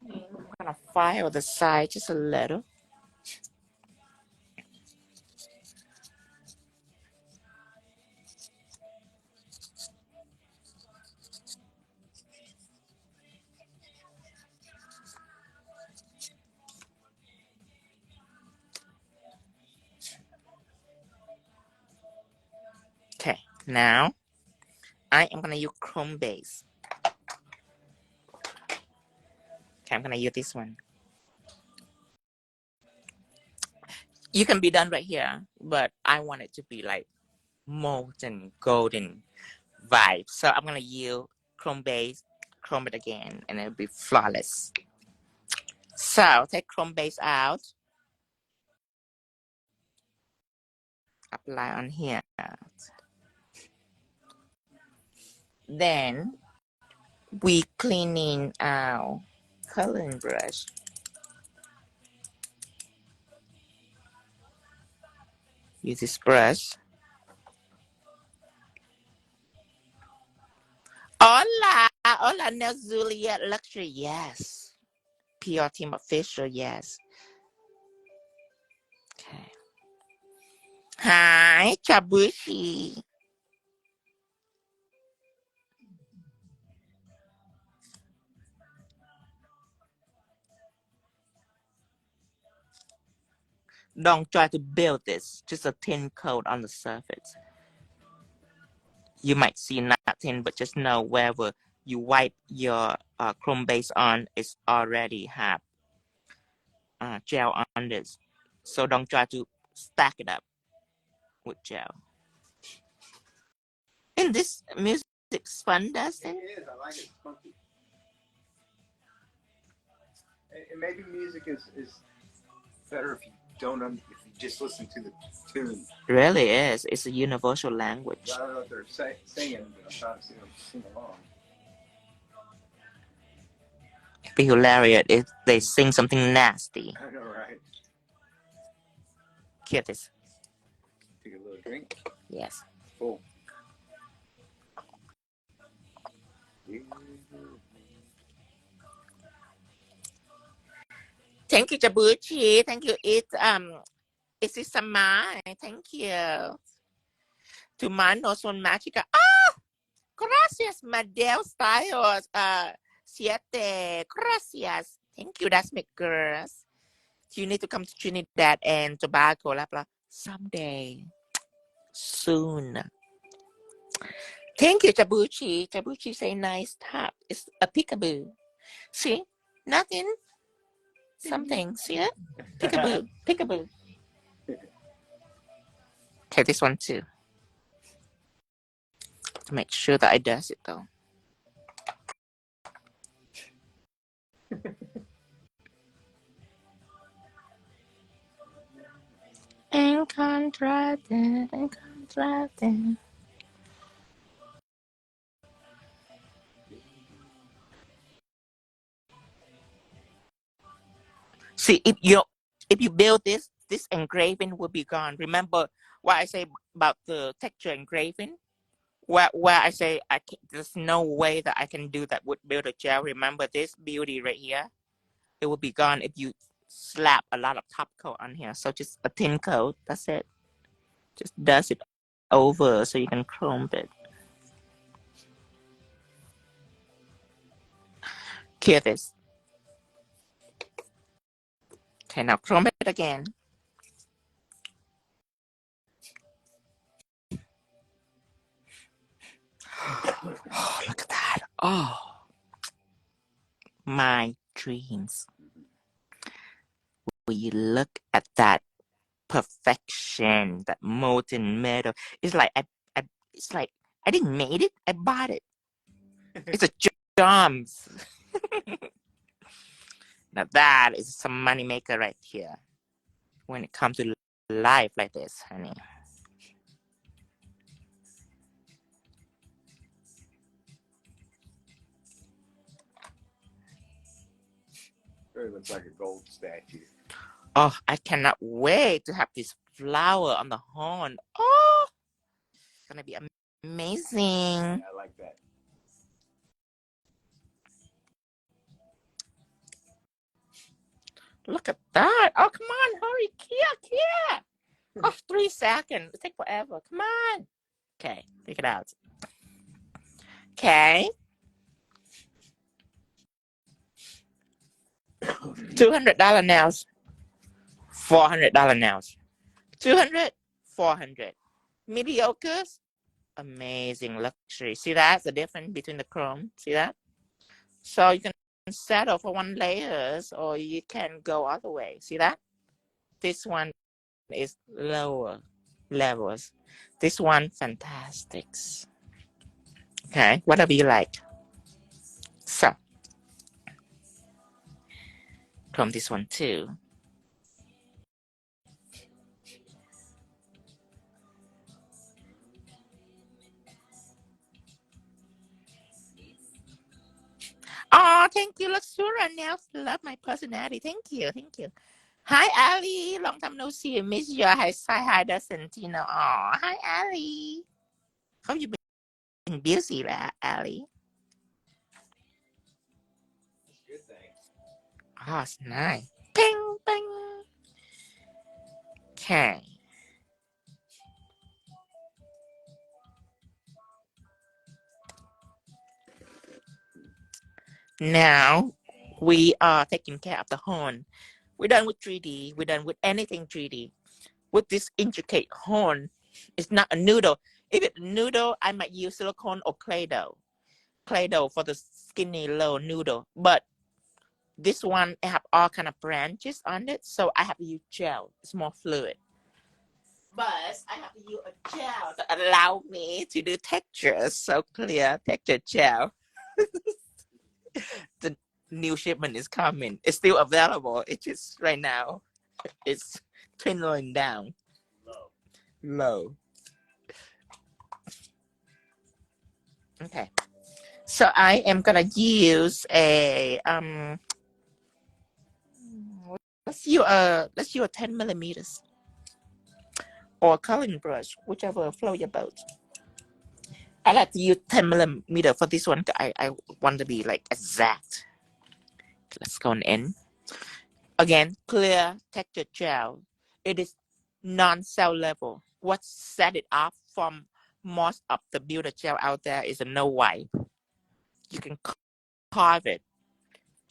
I'm gonna file the side just a little. Okay, now I am gonna use Chrome Base. Okay, I'm gonna use this one. You can be done right here, but I want it to be like molten golden vibe. So I'm gonna use Chrome Base, chrome it again, and it'll be flawless. So take Chrome Base out, apply on here. Then we cleaning our coloring brush. Use this brush. Hola, hola, Nail Juliet Luxury, yes. PR Team Official, yes. Okay. Hi, Chabushi. Don't try to build this, just a thin coat on the surface. You might see nothing, but just know wherever you wipe your chrome base on, it's already have gel on this. So don't try to stack it up with gel. And this music's fun, doesn't it? It is. I like it. It's funky. And maybe music is better if you don't if you just listen to the tune. It really is. It's a universal language. I don't know what they're singing, but I'm trying to sing along. It'd be hilarious if they sing something nasty. I know, right? Hear this. Take a little drink. Yes. Cool. Thank you, Jabuchi. Thank you. It's Samai. Thank you. Tu mano son mágicas. ¡Ah! Gracias, Madel Styles. Siete. Gracias. Thank you. That's my girls. You need to come to Trinidad and Tobago someday. Soon. Thank you, Jabuchi. Jabuchi say nice top. It's a peekaboo. See? Nothing. Something. See it? Peekaboo. Peekaboo. Okay, this one too. To make sure that I does it though. And contracted. See, if you build this engraving will be gone. Remember what I say about the texture engraving? Where I say there's no way that I can do that with build a gel. Remember this beauty right here? It will be gone if you slap a lot of top coat on here. So just a thin coat. That's it. Just dust it over so you can chrome it. Clear this. Okay, now chrome it again. Oh, look at that. Oh, my dreams. When you look at that perfection, that molten metal, it's like I didn't make it. I bought it. It's a jumps. Now that is some money maker right here. When it comes to life like this, honey. It looks like a gold statue. Oh, I cannot wait to have this flower on the horn. Oh, it's gonna be amazing. Yeah, I like that. Look at that. Oh, come on, hurry. Kia. Oh, 3 seconds. It takes forever. Come on. Okay, take it out. Okay. $200 nails. $400 nails. 200, 400. Mediocres, amazing luxury. See that? The difference between the chrome. See that? So you can settle for one layers or you can go all the way. See that? This one is lower levels. This one, fantastics. Okay, whatever you like. So, chrome this one too. Oh, thank you, Luxura. Now love my personality. Thank you. Hi, Ali. Long time no see. Miss you. Hi, Sentino. Oh, hi, Ali. How you been busy, Ali? Good, thanks. Oh, it's nice. Ping, ping. Okay. Now we are taking care of the horn. We're done with 3D. We're done with anything 3D. With this intricate horn, it's not a noodle. If it's a noodle, I might use silicone or ClayDoh. ClayDoh for the skinny little noodle. But this one, I have all kind of branches on it, so I have to use gel. It's more fluid. But I have to use a gel to allow me to do textures. So clear texture gel. The new shipment is coming. It's still available. It's just right now, it's dwindling down. Low. Okay. So I am gonna use a let's use a 10 millimeters or a coloring brush, whichever float your boat. I like to use 10 millimeter for this one. I want to be like exact. Let's go in. Again, clear texture gel. It is non-cell level. What set it off from most of the builder gel out there is a no wipe. You can carve it,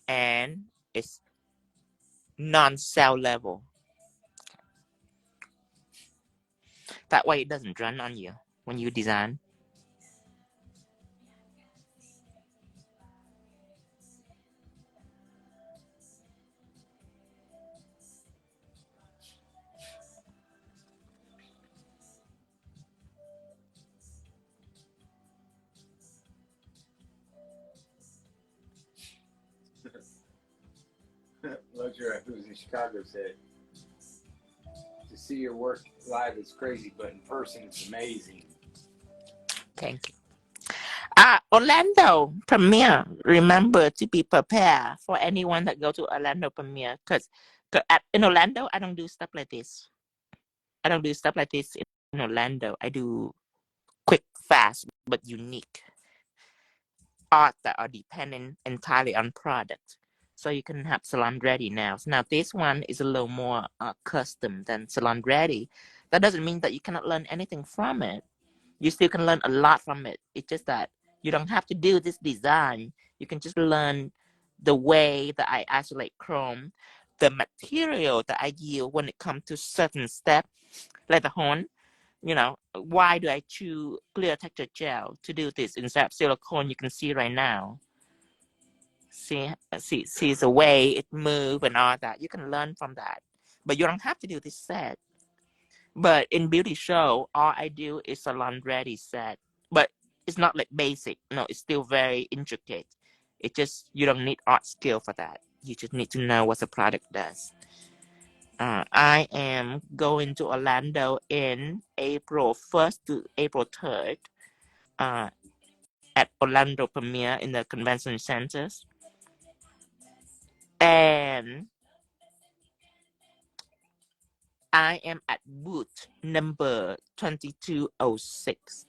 and it's non-cell level. That way it doesn't run on you when you design. Roger, who's in Chicago, said, to see your work live is crazy, but in person it's amazing. Thank you. Orlando premiere. Remember to be prepared for anyone that go to Orlando premiere, because in Orlando I don't do stuff like this. I don't do stuff like this in Orlando. I do quick, fast, but unique art that are dependent entirely on product. So you can have salon ready nails. Now this one is a little more custom than salon ready. That doesn't mean that you cannot learn anything from it. You still can learn a lot from it. It's just that you don't have to do this design. You can just learn the way that I isolate chrome, the material that I use when it comes to certain steps, like the horn. You know, why do I choose clear texture gel to do this instead of silicone? You can see right now. See the way it moves and all that. You can learn from that, but you don't have to do this set. But in beauty show, all I do is salon ready set. But it's not like basic. No, it's still very intricate. It just, you don't need art skill for that. You just need to know what the product does. I am going to Orlando in April 1st to April 3rd at Orlando Premiere in the convention centers. And I am at booth number 2206.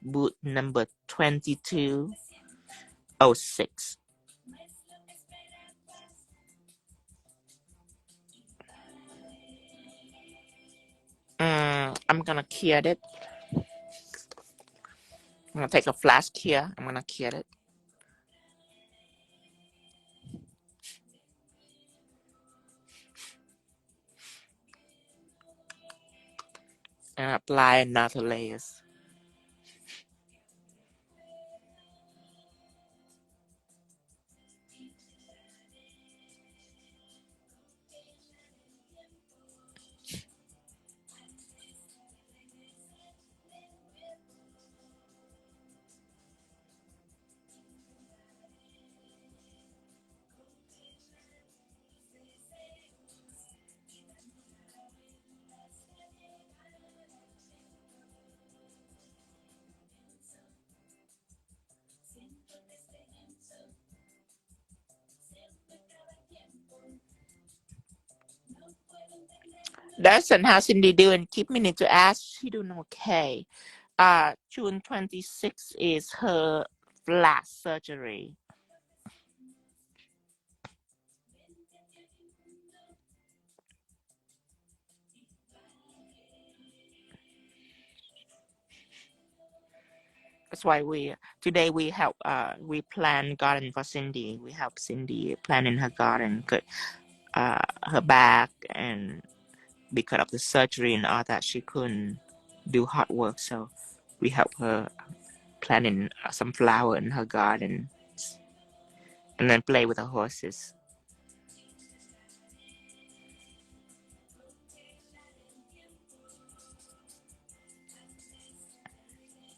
Booth number 2206. I'm gonna cure it. I'm gonna take a flash cure. I'm gonna cure it. And apply another layers. That's how Cindy doing. Keep meaning to ask. She doing okay. June 26th is her flat surgery. That's why today we help we plan garden for Cindy. We help Cindy planning her garden, her back, and because of the surgery and all that, she couldn't do hard work. So we help her planting some flower in her garden, and then play with the horses.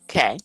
Okay.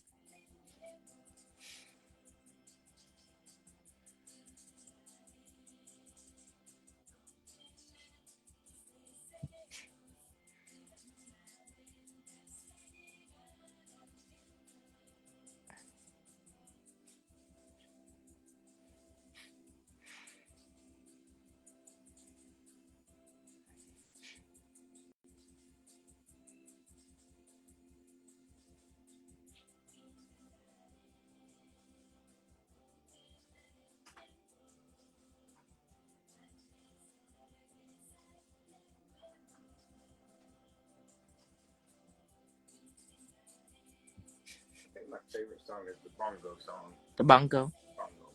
favorite song is the bongo song. The bongo. Bongo.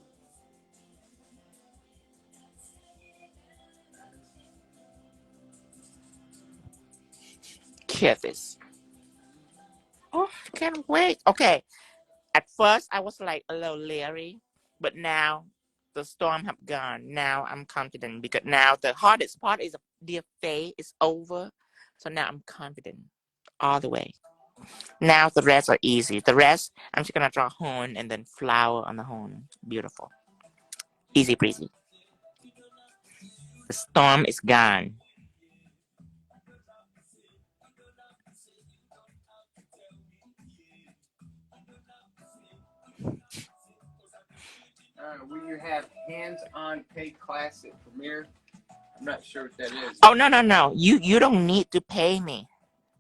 Hear this. Oh, can't wait. Okay. At first, I was like a little leery, but now the storm have gone. Now I'm confident because now the hardest part is the fade is over. So now I'm confident all the way. Now the rest are easy. The rest, I'm just gonna draw horn and then flower on the horn. Beautiful. Easy breezy. The storm is gone. When you have hands-on paid class at Premiere, I'm not sure what that is. Oh no. You don't need to pay me.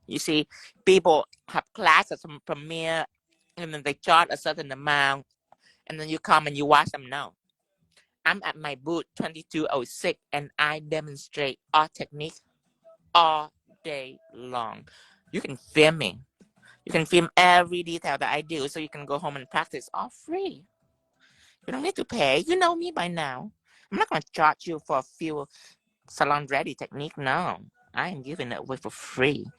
You see, people have classes from Premiere and then they charge a certain amount and then you come and you watch them. No. I'm at my booth 2206 and I demonstrate art technique all day long. You can film me. You can film every detail that I do so you can go home and practice all free. You don't need to pay. You know me by now. I'm not going to charge you for a few salon ready technique. No, I am giving it away for free.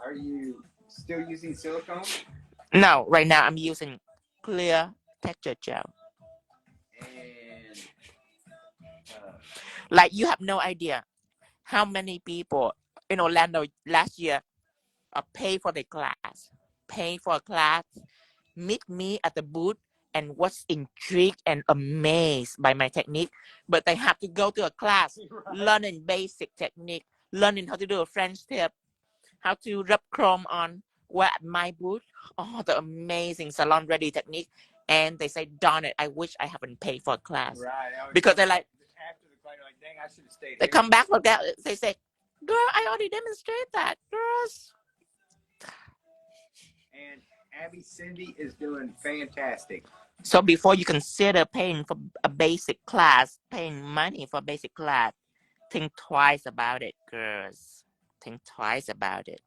Are you still using silicone? No, right now I'm using clear texture gel. And like you have no idea how many people in Orlando last year pay for the class, pay for a class, meet me at the booth and was intrigued and amazed by my technique, but they have to go to a class, right, learning basic technique, learning how to do a French tip, how to rub chrome on. Where at my booth, oh, the amazing salon ready technique, and they say, darn it, I wish I haven't paid for a class. Right. Because they're like, after the class, like, dang, I should have stayed. They come back for that. They say, girl, I already demonstrated that, girls. And Abby Cindy is doing fantastic. So before you consider paying for a basic class, paying money for a basic class, think twice about it, girls. Think twice about it.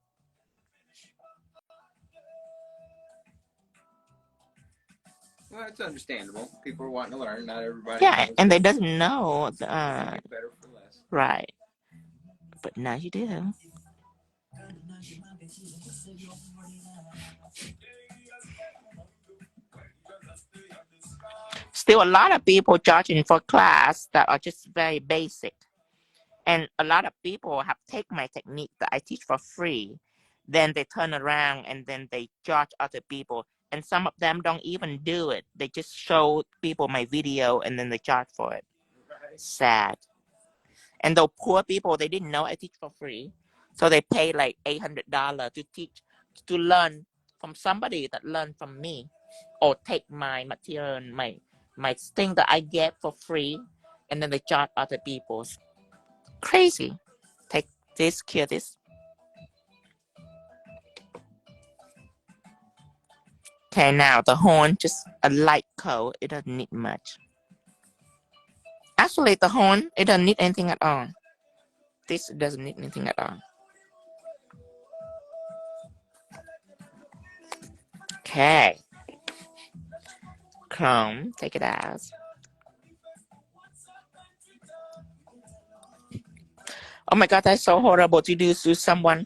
Well, it's understandable. People are wanting to learn. Not everybody. Yeah, and they doesn't know. Better for less. Right. But now you do. Still, a lot of people charging for class that are just very basic. And a lot of people have taken my technique that I teach for free. Then they turn around and then they charge other people. And some of them don't even do it. They just show people my video and then they charge for it. Right. Sad. And though poor people, they didn't know I teach for free. So they pay like $800 to teach, to learn from somebody that learned from me. Or take my material, my thing that I get for free. And then they charge other people. Crazy. Take this, cure this. Okay, now the horn, just a light coat. It doesn't need much. Actually, the horn, it doesn't need anything at all. This doesn't need anything at all. Okay. Chrome, take it out. Oh my God, that's so horrible to do to someone.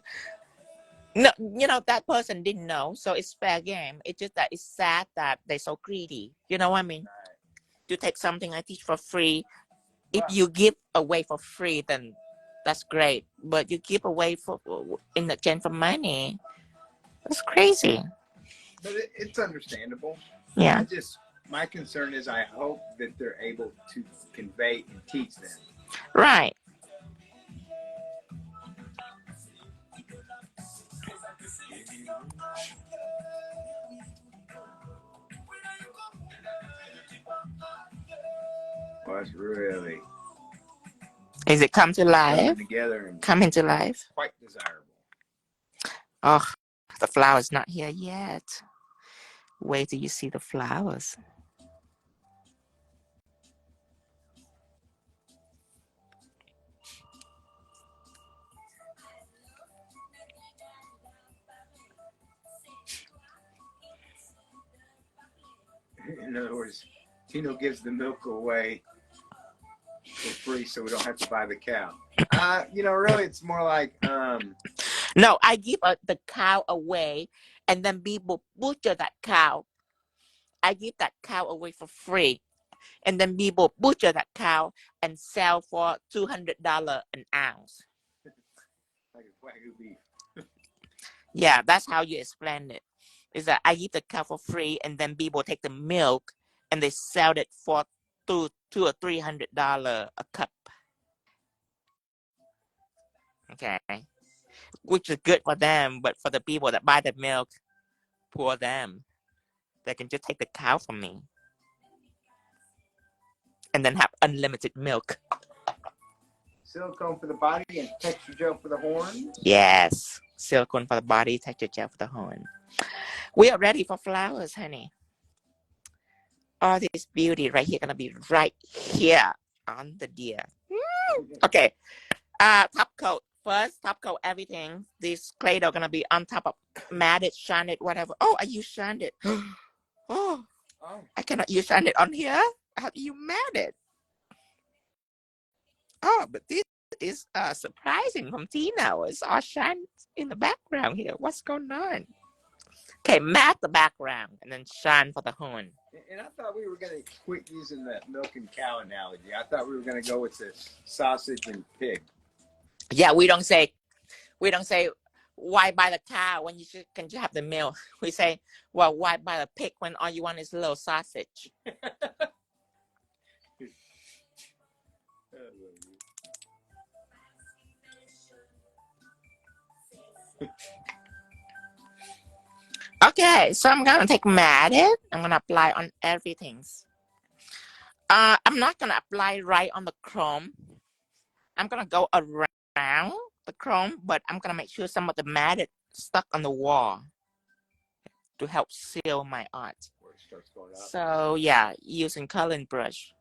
No, you know, that person didn't know, so it's fair game. It's just that it's sad that they're so greedy. You know what I mean? To take something I teach for free. If you give away for free, then that's great. But you give away for in exchange for money. That's crazy. But it's understandable. Yeah. My concern is I hope that they're able to convey and teach them. Right. Well, it's really. Is it come to life? Together and come into life? Quite desirable. Oh, the flower's not here yet. Wait till you see the flowers. In other words, Tino gives the milk away for free, so we don't have to buy the cow. Really, it's more like No, I give the cow away, and then people butcher that cow. I give that cow away for free, and then people butcher that cow and sell for $200 an ounce. like Wagyu beef. Yeah, that's how you explain it. Is that I give the cow for free, and then people take the milk and they sell it for two or $300 a cup. Okay, which is good for them, but for the people that buy the milk, poor them. They can just take the cow from me and then have unlimited milk. Silicone for the body and texture gel for the horn. Yes, silicone for the body, texture gel for the horn. We are ready for flowers, honey. All this beauty right here gonna be right here on the deer. Okay, top coat first. Top coat everything. This ClayDoh gonna be on top of matted, shined, whatever. Oh, I use shined. Oh, I cannot use shined on here. How do you mat it? Oh, but this is surprising from Tina. It's all shine in the background here. What's going on? Okay, matte the background and then shine for the horn. And I thought we were going to quit using that milk and cow analogy. I thought we were going to go with the sausage and pig. Yeah, we don't say why buy the cow when you can have the milk. We say, well, why buy the pig when all you want is a little sausage? Okay, so I'm gonna take matted. I'm gonna apply on everything. I'm not gonna apply right on the chrome. I'm gonna go around the chrome, but I'm gonna make sure some of the matted stuck on the wall to help seal my art. So yeah, using coloring brush.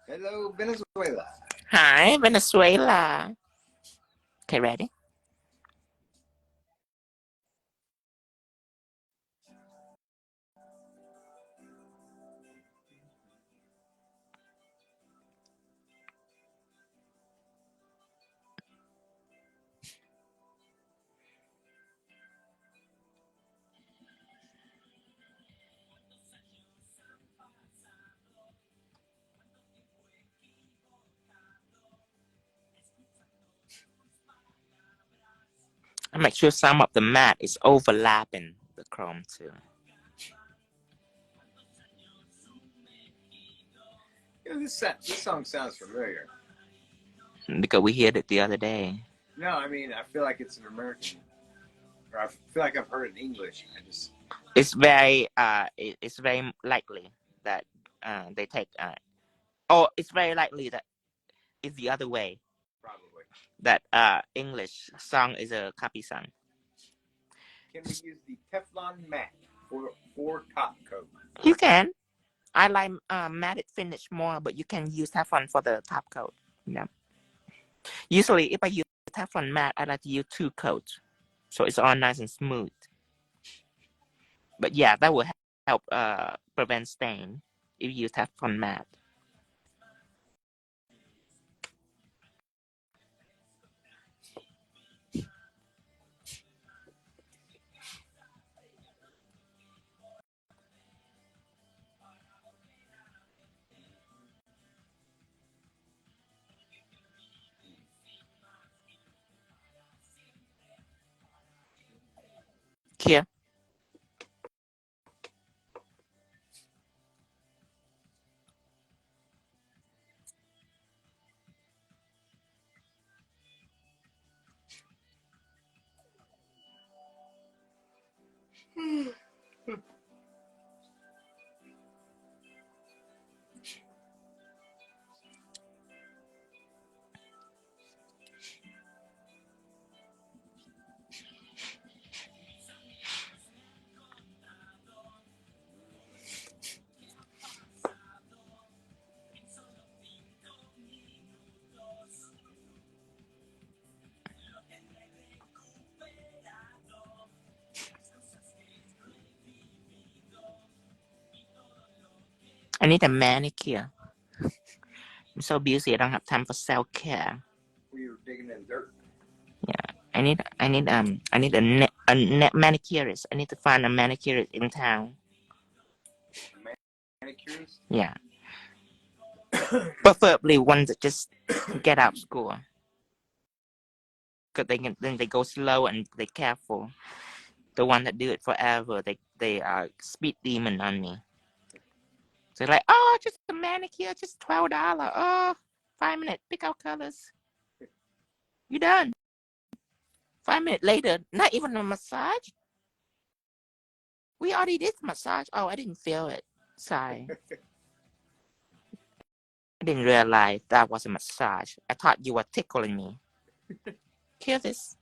Hello, Venezuela. Hi, Venezuela. Okay, ready? I make sure some of the matte is overlapping the chrome too. This song sounds familiar. Because we heard it the other day. No, I mean, I feel like it's an American, or I feel like I've heard it in English. It's very likely that they take it's very likely that it's the other way. Probably. That English song is a copy song. Can we use the Teflon Matte for top coat? You can. I like matted finish more, but you can use Teflon for the top coat. Yeah. Usually, if I use Teflon matte, I like to use 2 coats, so it's all nice and smooth. But yeah, that will help prevent stain if you use Teflon matte. Here. I need a manicure. I'm so busy. I don't have time for self-care. We were digging in dirt. Yeah, I need a manicurist. I need to find a manicurist in town. Manicures? Yeah, preferably one that just get out of school. Cause then they go slow and they careful. The one that do it forever, they are speed demon on me. So like, oh, just a manicure, just $12. Oh, 5 minutes, pick out colors. You done. 5 minutes later, not even a massage. We already did massage. Oh, I didn't feel it. Sorry. I didn't realize that was a massage. I thought you were tickling me. Hear this.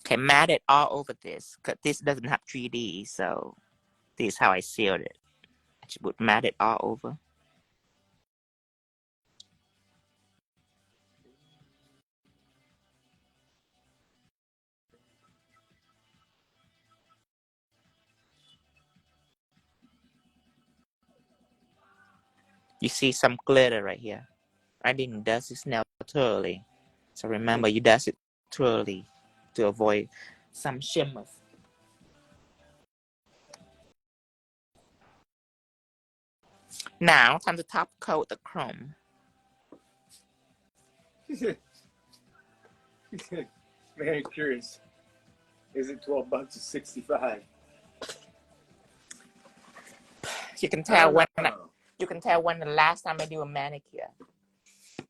Okay, mat it all over this. Because this doesn't have 3D, so this is how I sealed it. I just would mat it all over. You see some glitter right here. I didn't dust this nail thoroughly. So remember, you dust it thoroughly to avoid some shimmers. Now, time to top coat the chrome. Manicures. Is it $12 or $65? You can tell when the last time I do a manicure.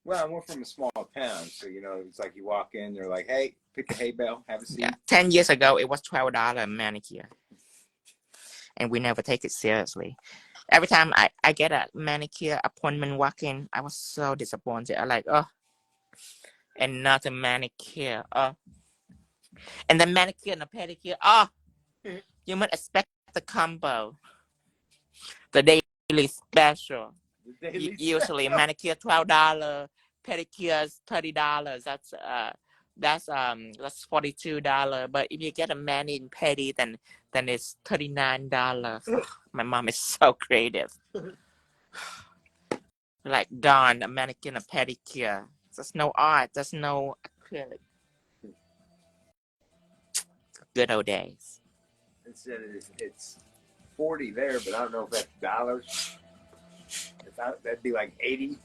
Well, I went from a small town, so it's like you walk in, they're like, "Hey, pick a hay bale, have a seat." Yeah, 10 years ago, it was $12 a manicure, and we never take it seriously. Every time I get a manicure appointment walk-in, I was so disappointed. I like, oh, and not a manicure. Oh, and the manicure and the pedicure. Oh, you might expect the combo, the daily special. Usually manicure $12, pedicures $30. That's $42. But if you get a mani and pedi, then it's $39. My mom is so creative. Like darn, a manicure and a pedicure. There's no art. There's no acrylic. Good old days. Instead, it's 40 there, but I don't know if that's dollars. That'd be like 80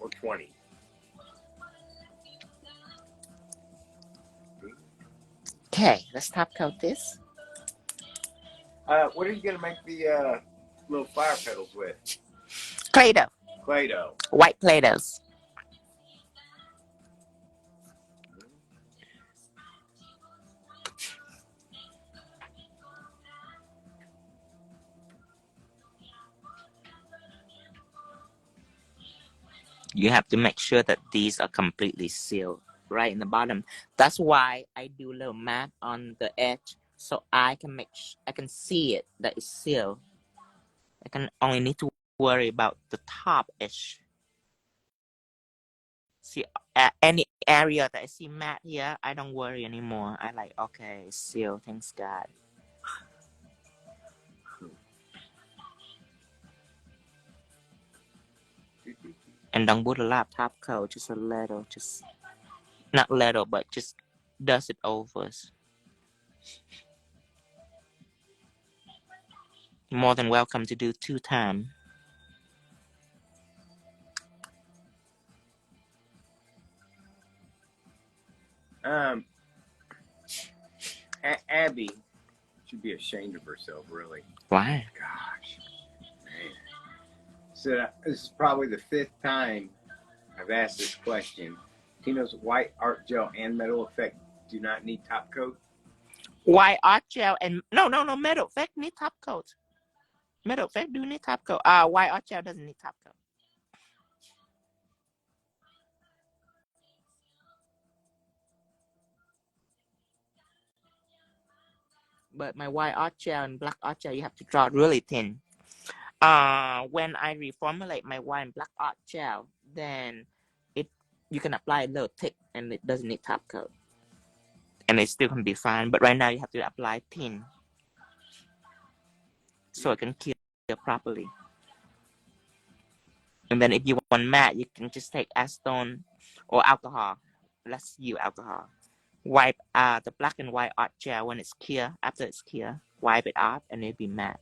or 20. Okay, let's top coat this. What are you gonna make the little flower petals with? ClayDoh. ClayDoh. White ClayDohs. You have to make sure that these are completely sealed right in the bottom. That's why I do a little mat on the edge, so I can see it that it's sealed. I can only need to worry about the top edge. See, any area that I see matte here, I don't worry anymore. I like, okay, it's sealed, thanks God. And don't put a lot of top coat, just a little, just not little, but just dust it over. More than welcome to do 2 times. Abby should be ashamed of herself, really. Why? Gosh, man. So this is probably the 5th time I've asked this question. Tino's white art gel and metal effect do not need top coat. White art gel and no, metal effect need top coat. Metal effect do need top coat. White art gel doesn't need top coat. But my white art gel and black art gel, you have to draw it really thin. When I reformulate my white and black art gel, then you can apply a little thick and it doesn't need top coat. and it still can be fine. But right now you have to apply thin so it can cure properly. And then if you want matte, you can just take acetone or alcohol. Let's use alcohol. Wipe the black and white art gel when it's clear. After it's clear, wipe it off and it'll be matte.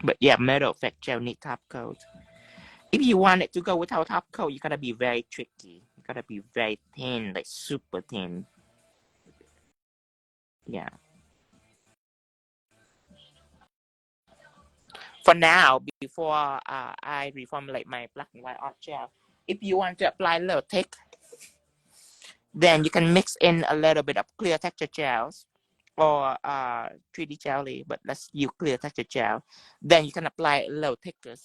But yeah, metal effect gel need top coat. If you want it to go without top coat, you gotta be very tricky. You gotta be very thin, like super thin. Yeah. For now, before I reformulate my black and white art gel, if you want to apply a little thick, then you can mix in a little bit of clear texture gels or 3D jelly, but let's use clear texture gel. Then you can apply a little thicker.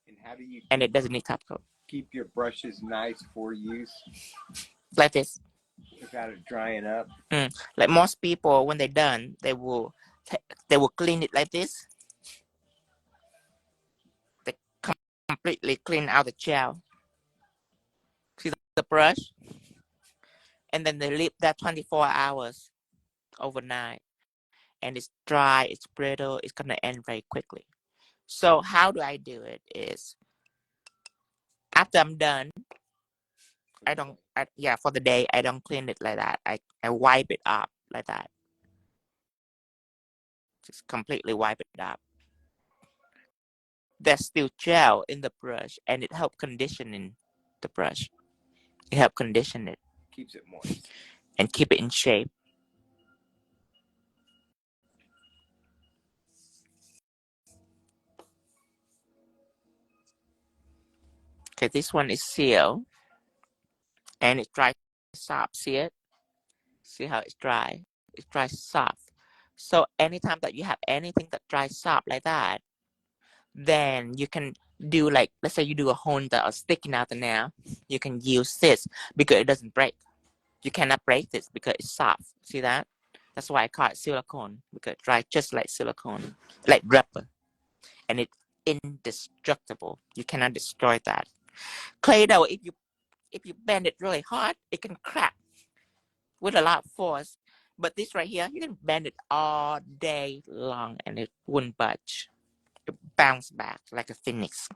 And how do you and it doesn't need top coat. keep your brushes nice for use? Like this. Without it drying up? Like most people, when they're done, they will clean it like this. They completely clean out the gel. See the brush? And then they leave that 24 hours overnight. And it's dry, it's brittle, it's gonna end very quickly. So how do I do it is, after I'm done, for the day, I don't clean it like that. I wipe it up like that. Just completely wipe it up. There's still gel in the brush, and it helps conditioning the brush. It helps condition it. Keeps it moist. And keep it in shape. Okay, this one is sealed. And it's dry soft. See it? See how it's dry? It's dry soft. So anytime that you have anything that dries soft like that, then you can do, like, let's say you do a hole that are sticking out the nail. You can use this because it doesn't break. You cannot break this because it's soft. See that? That's why I call it silicone, because it dries just like silicone, like rubber. And it's indestructible. You cannot destroy that. ClayDoh, if you bend it really hard, it can crack with a lot of force. But this right here, you can bend it all day long and it wouldn't budge. It bounce back like a phoenix.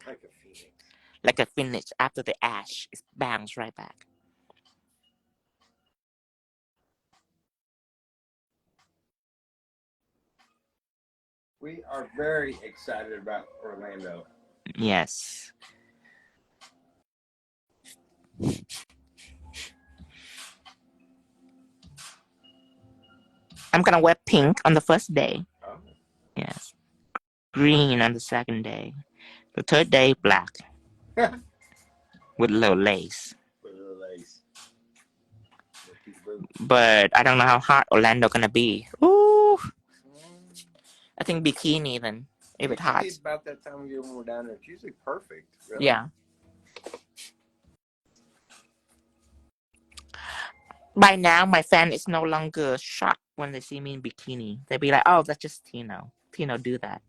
Like a phoenix. Like a phoenix after the ash, it bounce right back. We are very excited about Orlando. Yes. I'm gonna wear pink on the first day. Oh. Yes. Green on the second day. The third day, black. With a little lace. With a little lace. But I don't know how hot Orlando gonna be. Ooh. I think bikini then, if it's hot. It's about that time of year when we're down there. It's usually perfect. Really. Yeah. By now, my fan is no longer shocked when they see me in bikini. They be like, "Oh, that's just Tino. Tino do that."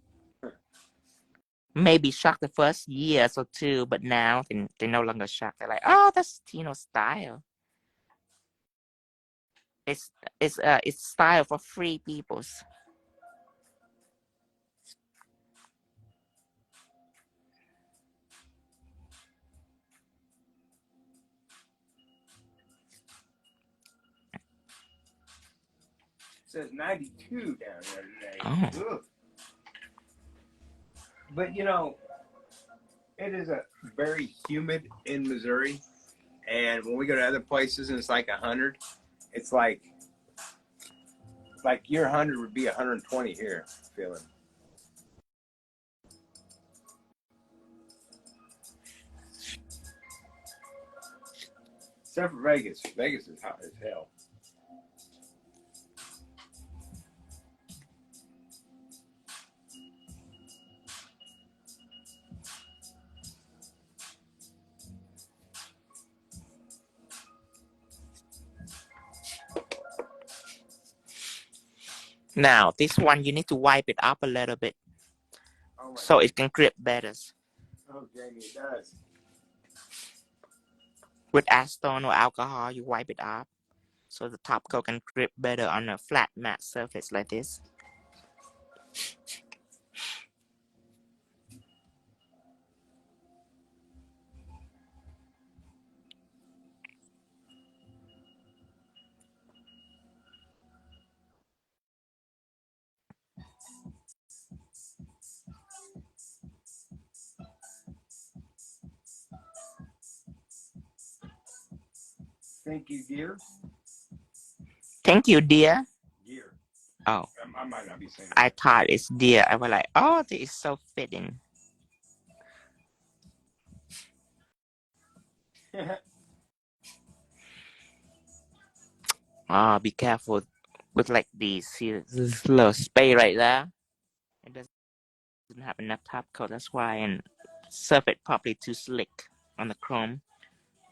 Maybe shocked the first year or two, but now they no longer shocked. They're like, "Oh, that's Tino's style. It's style for free peoples." It says 92 down there today. Oh. Ugh. But you know, it is a very humid in Missouri, and when we go to other places and it's like 100, it's like your 100 would be 120 here feeling. Except for Vegas. Vegas is hot as hell. Now, this one, you need to wipe it up a little bit so it can grip better. Oh, Jamie, it does. With acetone or alcohol, you wipe it up so the top coat can grip better on a flat matte surface like this. Thank you, dear. Thank you, dear. Dear. Oh. I might not be saying it. I thought it's dear. I was like, oh, this is so fitting. Oh, be careful with like these. See this little space right there? It doesn't have enough top coat. That's why, and serve it probably too slick on the chrome.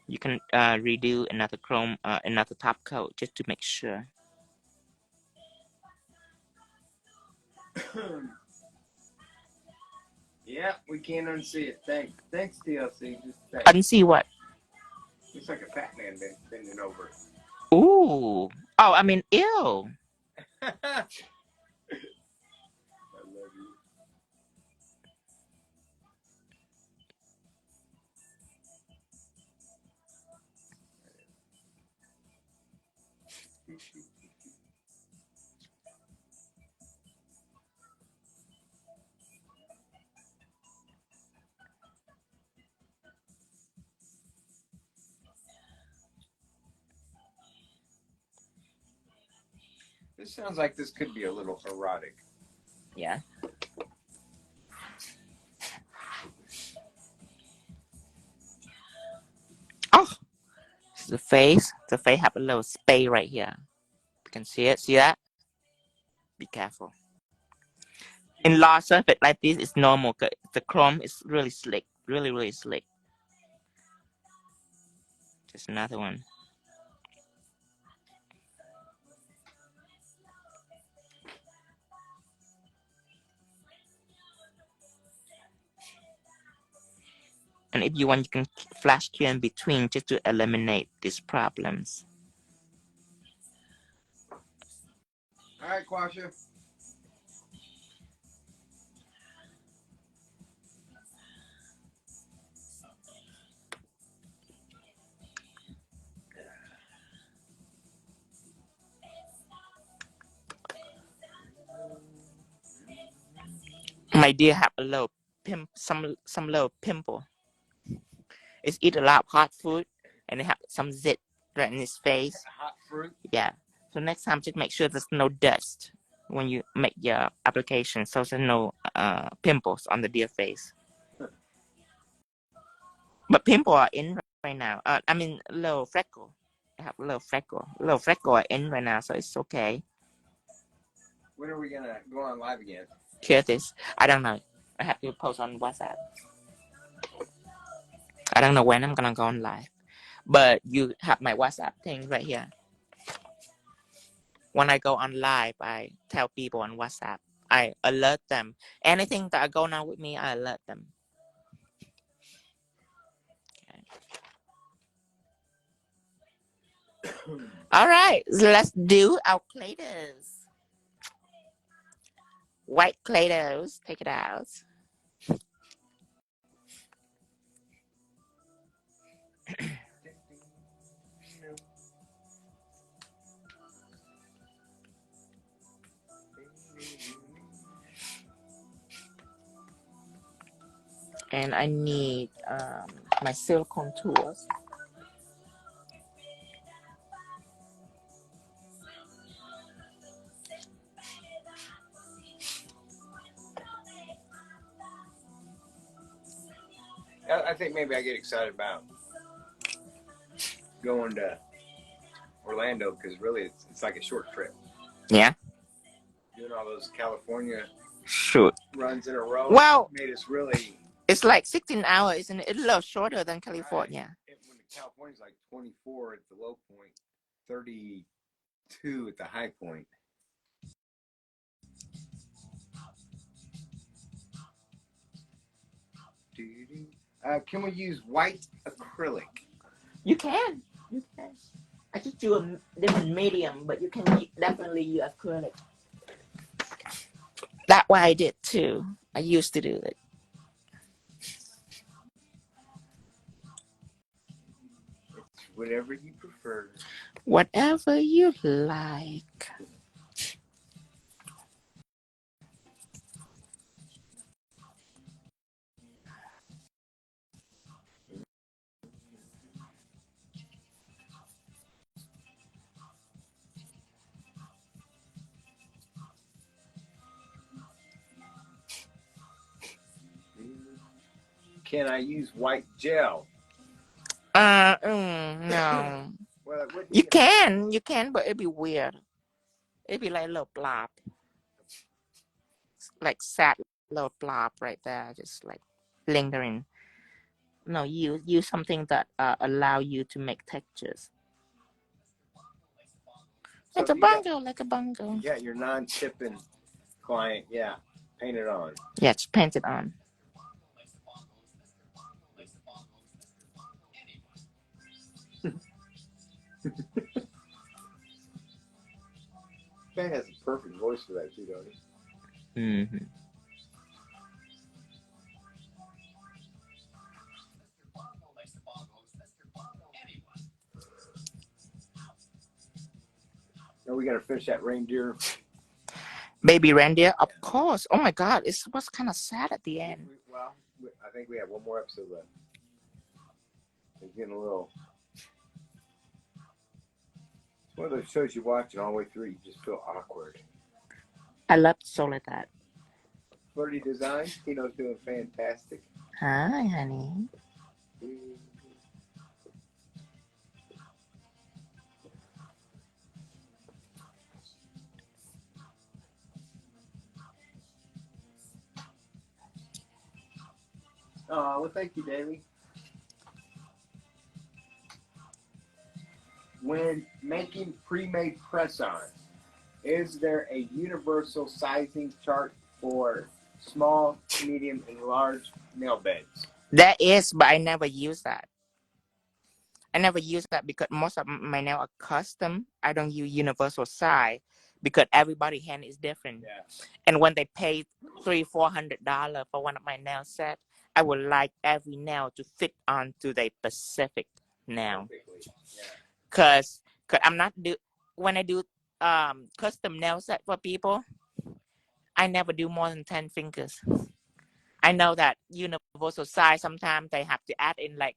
You can redo another chrome, another top coat just to make sure. Yeah, we can't unsee it. Thanks, TLC. Just thanks. Unsee what? Looks like a fat man bending over. Ooh. Oh, I mean, ew. I love you. This sounds like this could be a little erotic. Yeah. Oh, the face. The face have a little space right here. You can see it. See that? Be careful. In large surface like this, it's normal. The chrome is really slick. Really, really slick. Just another one. And if you want, you can flash cure in between just to eliminate these problems. All right, Quasha. My dear have a little some little pimple. It's eat a lot of hot food and it have some zit right in his face. Hot fruit. Yeah. So next time, just make sure there's no dust when you make your application, so there's no pimples on the deer face. But pimple are in right now. I mean, a little freckle. I have a little freckle. A little freckle are in right now, so it's okay. When are we gonna go on live again? Cure this. I don't know. I have to post on WhatsApp. I don't know when I'm gonna go on live, but you have my WhatsApp thing right here. When I go on live, I tell people on WhatsApp. I alert them. Anything that are going on with me, I alert them. Okay. All right, so let's do our ClayDohs. White ClayDohs. Take it out. And I need my silicone tools. I think maybe I get excited about going to Orlando because really it's like a short trip. Yeah. Doing all those California runs in a row. Well, made us really. It's like 16 hours, isn't it? It's a little shorter than California. Right. When California's like 24 at the low point, 32 at the high point. Can we use white acrylic? You can. You can. I just do a different medium, but you can definitely use acrylic. That's what I did too. I used to do it. It's whatever you prefer. Whatever you like. Can I use white gel? No. Well, You can, but it'd be weird. It'd be like a little blob, like sad little blob right there, just like lingering. No, use something that allow you to make textures. So Like a bongo, like a bongo. Yeah, your non-tipping client. Yeah, paint it on. Yeah, just paint it on. Ben has a perfect voice for that too, don't he? Mm-hmm. Now we got to finish that reindeer. Baby reindeer, of course. Oh my God, it was kind of sad at the end. Well, I think we have one more episode left. It's getting a little. It's one of those shows you watch and all the way through, you just feel awkward. I love show like that. Flirty design. Tino's doing fantastic. Hi, honey. Oh, well, thank you, Daly. When making pre-made press-ons, is there a universal sizing chart for small, medium, and large nail beds? That is, but I never use that. I never use that because most of my nails are custom. I don't use universal size because everybody's hand is different. Yeah. And when they pay $300-400 for one of my nail set, I would like every nail to fit onto the specific nail. Cause I'm not when I do custom nail set for people, I never do more than 10 fingers. I know that universal size sometimes they have to add in like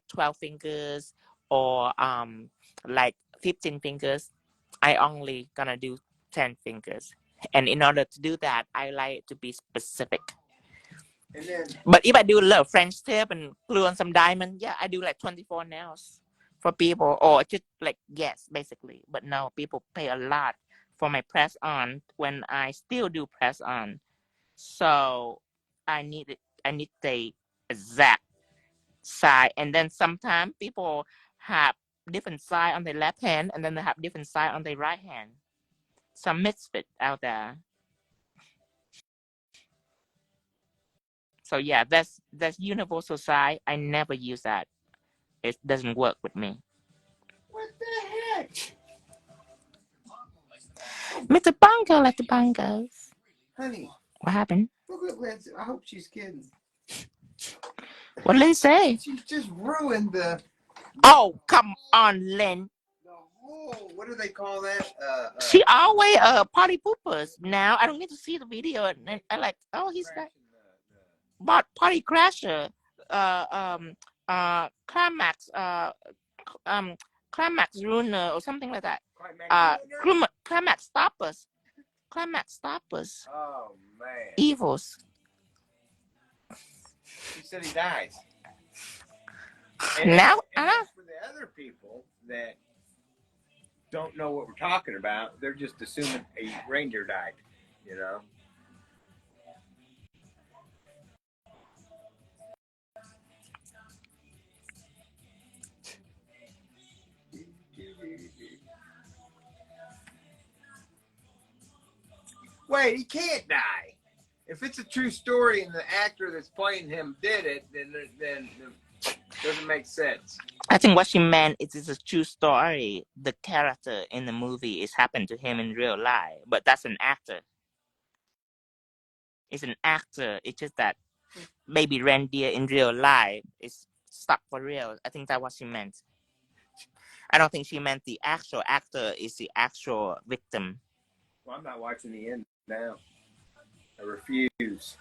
12 fingers or like 15 fingers. I only gonna do 10 fingers. And in order to do that, I like it to be specific. And then, but if I do a little French tip and glue on some diamond, yeah, I do like 24 nails for people, or just like, yes, basically. But no, people pay a lot for my press on when I still do press on. So I need the exact size. And then sometimes people have different size on their left hand, and then they have different size on their right hand. Some misfit out there. So yeah, that's universal size. I never use that. It doesn't work with me. what the heck? Mr. Bongo like the bongos. Honey. What happened? Look at Lindsay. I hope she's kidding. What did they say? She just ruined the. Oh, come on, Lynn. The whole. What do they call that? She always party poopers. Now I don't get to see the video, and I like, oh, he's like party crasher. Climax. Climax ruiner or something like that. Climax stoppers. Climax stoppers. Oh man. Evils. He said he dies. Now, for the other people that don't know what we're talking about, they're just assuming a reindeer died, you know. Wait, he can't die. If it's a true story and the actor that's playing him did it, then it doesn't make sense. I think what she meant is it's a true story. The character in the movie is happened to him in real life, but that's an actor. It's an actor. It's just that maybe reindeer in real life is stuck for real. I think that's what she meant. I don't think she meant the actual actor is the actual victim. Well, I'm not watching the end now. I refuse.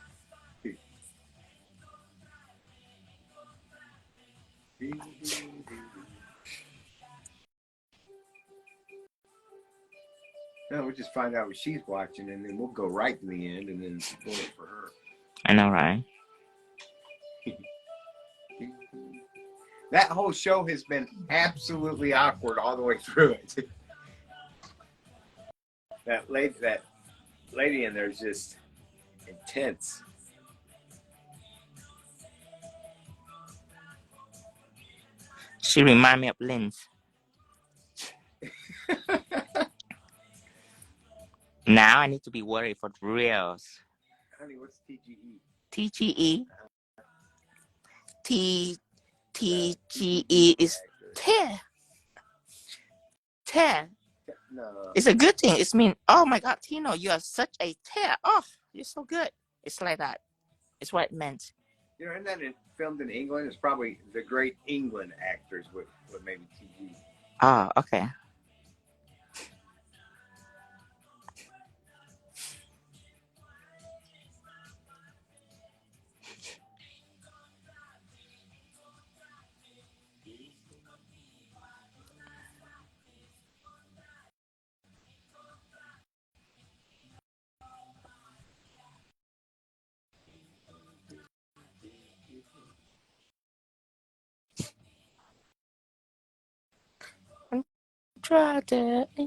No, we'll just find out what she's watching, and then we'll go right to the end, and then spoil it for her. I know, right? That whole show has been absolutely awkward all the way through it. That lady in there is just intense. She remind me of Linz. Now I need to be worried for reals. Honey, what's TGE? TGE. TGE is tear. Tear. No. It's a good thing. It's mean, oh my God, Tino, you are such a tear. Oh, you're so good. It's like that. It's what it meant. You know, isn't that filmed in England? It's probably the great England actors with maybe TG. Oh, okay.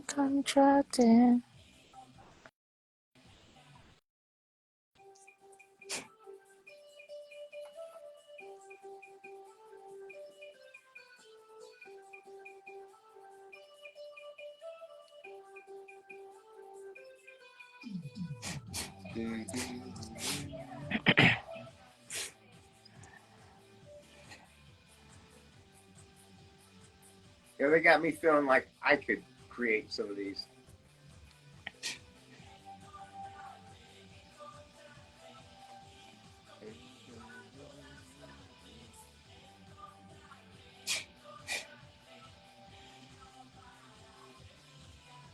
Contracted. Yeah, they got me feeling like I could create some of these.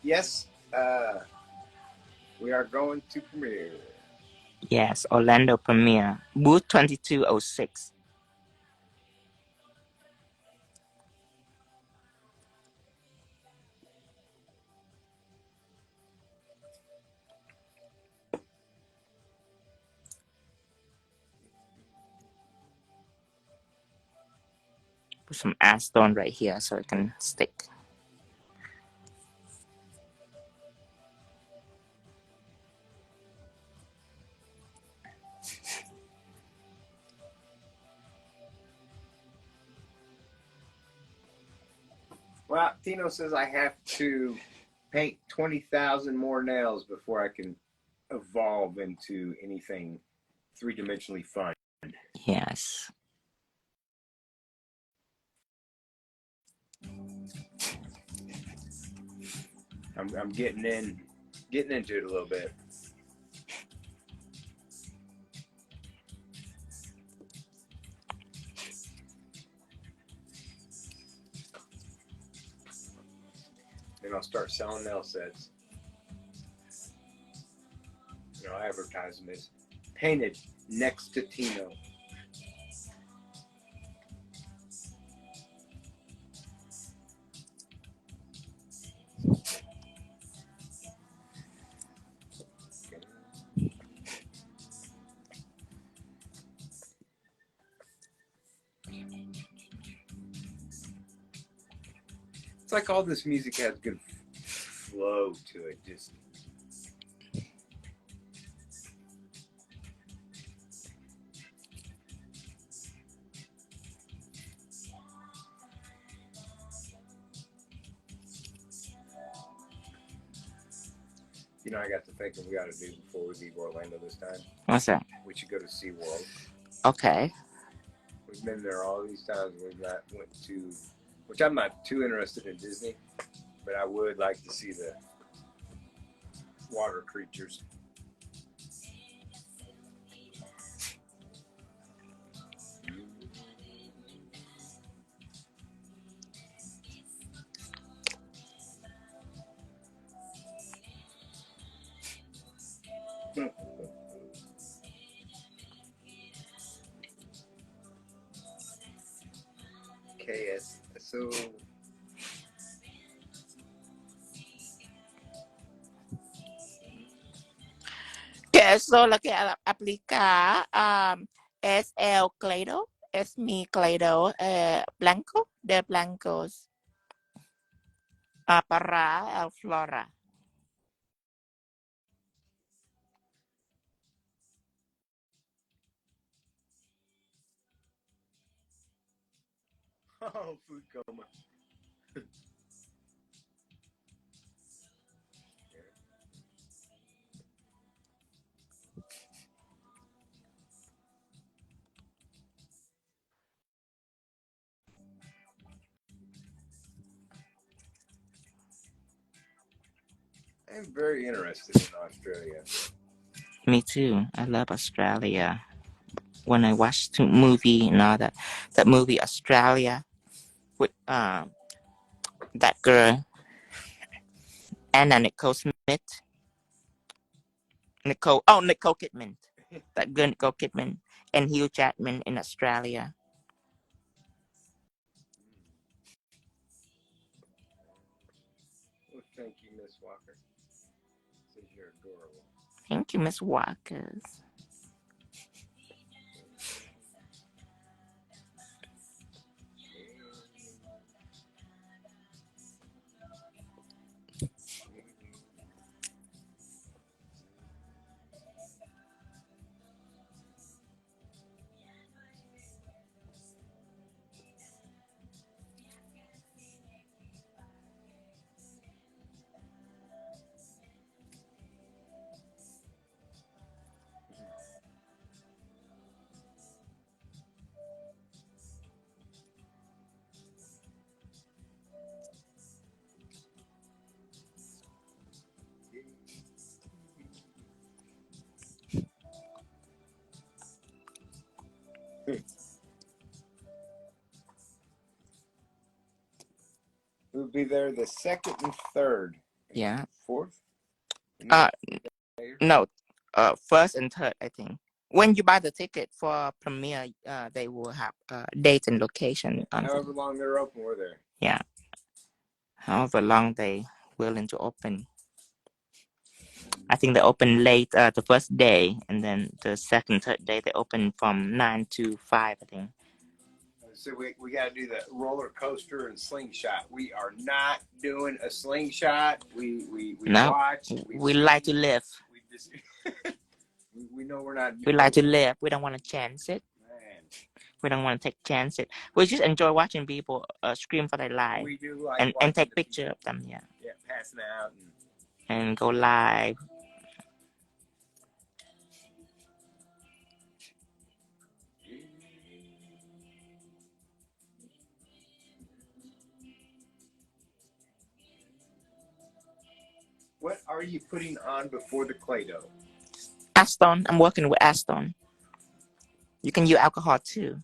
Yes, we are going to premiere. Yes, Orlando premiere. Booth 2206. Put some acetone right here so it can stick. Well, Tino says I have to paint 20,000 more nails before I can evolve into anything three-dimensionally fun. Yes. I'm getting into it a little bit. Then I'll start selling nail sets. You know, advertise them as painted next to Tino. It's like all this music has good flow to it. Just You know, I got to thinking we got to do before we leave Orlando this time. What's that? We should go to SeaWorld. Okay. We've been there all these times. We've not went to, which I'm not too interested in Disney, but I would like to see the water creatures. KSO. Que eso lo que aplica es el ClayDoh, es mi ClayDoh blanco de blancos para el flora. Oh, food coma. I'm very interested in Australia. Me too. I love Australia. When I watched the movie, that movie Australia with that girl Anna Nicole Smith, Nicole Kidman, that girl Nicole Kidman and Hugh Jackman in Australia. Well, thank you, Miss Walker. Says you're adorable. Thank you, Miss Walkers. We'll be there the 2nd and 3rd. Yeah. 4th? No, 1st and 3rd, I think. When you buy the ticket for premiere, they will have date and location. However long they're open, we're there. Yeah. However long they willing to open. I think they open late the first day, and then the 2nd, 3rd day they open from 9 to 5, I think. So we got to do the roller coaster and slingshot. We are not doing a slingshot. We watch. We like to live. We just we know we're not. We like to live. We don't want to chance it. Man. We don't want to take chances. We just enjoy watching people scream for their life. We do like and take picture of them. Yeah. Yeah, passing out and go live. What are you putting on before the ClayDoh? Acetone. I'm working with acetone. You can use alcohol too.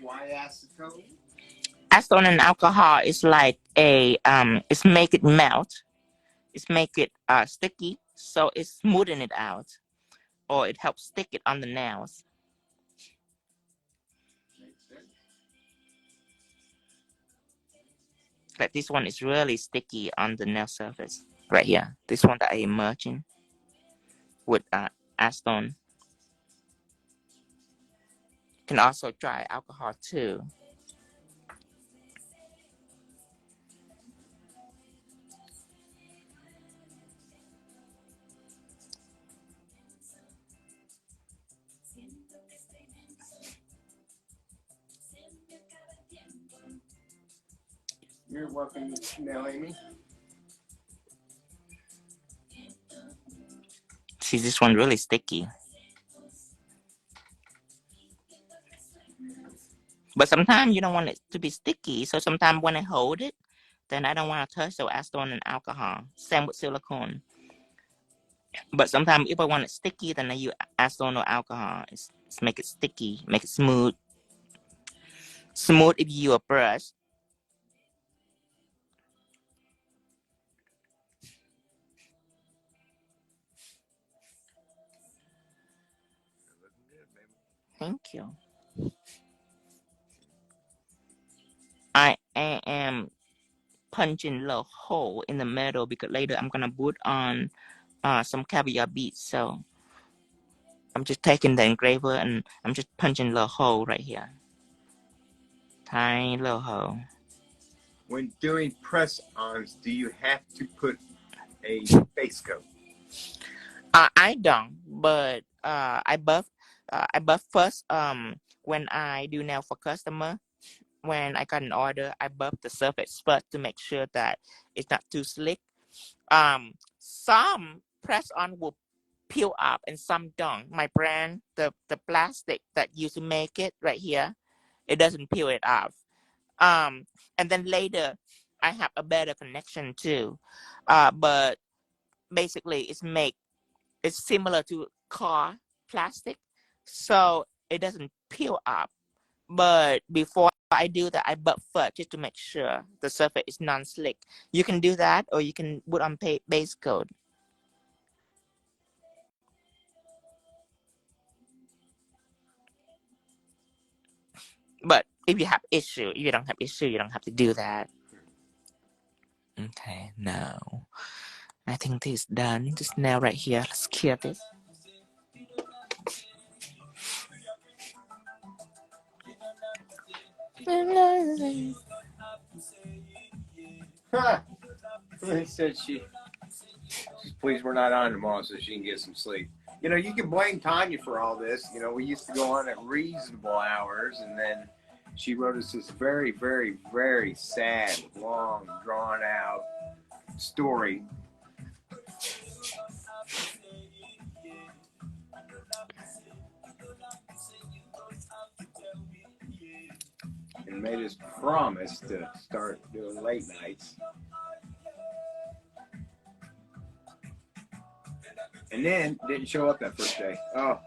Why acetone? Acetone and alcohol is like it's make it melt. It's make it sticky, so it's smoothing it out, or it helps stick it on the nails. Makes sense. Like this one is really sticky on the nail surface. Right here. This one that I am merging with acetone. You can also try alcohol too. You're welcome now, Amy. See, this one really sticky. But sometimes you don't want it to be sticky. So sometimes when I hold it, then I don't want to touch the acetone and alcohol. Same with silicone. But sometimes if I want it sticky, then I use acetone or alcohol. It's make it sticky, make it smooth. Smooth if you use a brush. Thank you. I am punching a little hole in the middle because later I'm gonna put on some caviar beads. So I'm just taking the engraver and I'm just punching a little hole right here. Tiny little hole. When doing press-ons, do you have to put a base coat? I don't, but I buff first when I do nail for customer. When I got an order, I buff the surface first to make sure that it's not too slick. Some press on will peel up and some don't. My brand, the plastic that used to make it right here, it doesn't peel it off. And then later I have a better connection too. But basically it's similar to car plastic, so it doesn't peel up. But before I do that, I buff first just to make sure the surface is non-slick. You can do that, or you can put on base coat. But if you have issue, if you don't have issue, you don't have to do that. Okay, now I think this is done. This nail right here. Let's clear this. Huh. They said she's pleased we're not on tomorrow so she can get some sleep. You know, you can blame Tanya for all this. You know, we used to go on at reasonable hours, and then she wrote us this very, very, very sad, long, drawn-out story. And made us promise to start doing late nights. And then didn't show up that first day. Oh.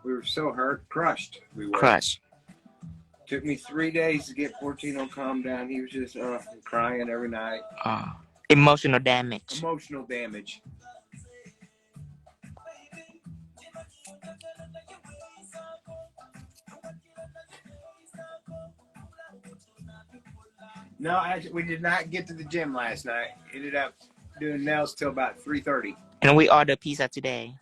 We were so hurt, crushed. We were. Crushed. Took me 3 days to get Portino calmed down. He was just crying every night. Emotional damage. Emotional damage. No, actually, we did not get to the gym last night. Ended up doing nails till about 3:30. And we ordered pizza today.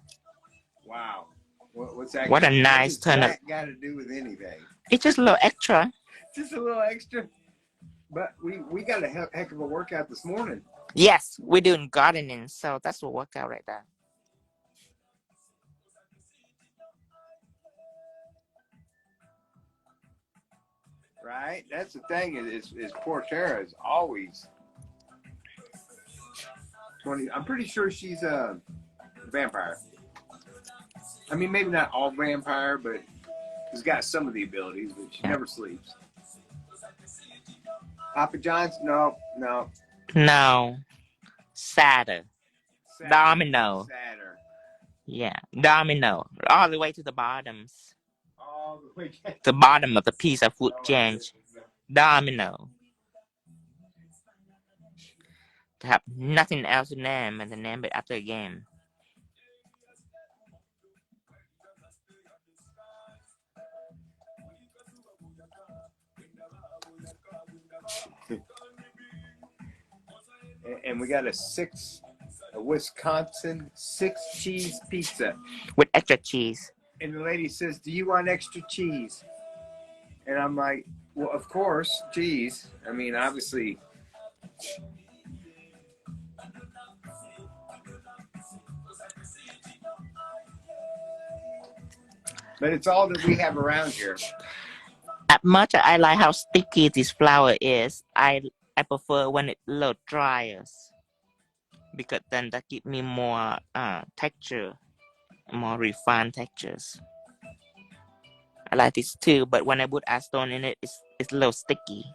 Wow. What's that? What a nice turn up. What's that got to do with anything? It's just a little extra. Just a little extra. But we got a heck of a workout this morning. Yes, we're doing gardening, so that's a workout right there. Right? That's the thing is Portera is always 20. I'm pretty sure she's a vampire. I mean, maybe not all vampire, but she's got some of the abilities, but she never sleeps. Papa John's? No. Sadder. Domino. Sadder. Yeah, domino. All the way to the bottoms. All the way to the bottom of the piece of food change. Domino. To have nothing else to name and to name it after a game. and we got a Wisconsin 6-cheese pizza with extra cheese. And the lady says, "Do you want extra cheese?" And I'm like, "Well, of course, cheese. I mean, obviously." But it's all that we have around here. As much as I like how sticky this flour is, I prefer when it's a little drier, because then that gives me more texture, more refined textures. I like this too, but when I put acetone in it, it's a little sticky.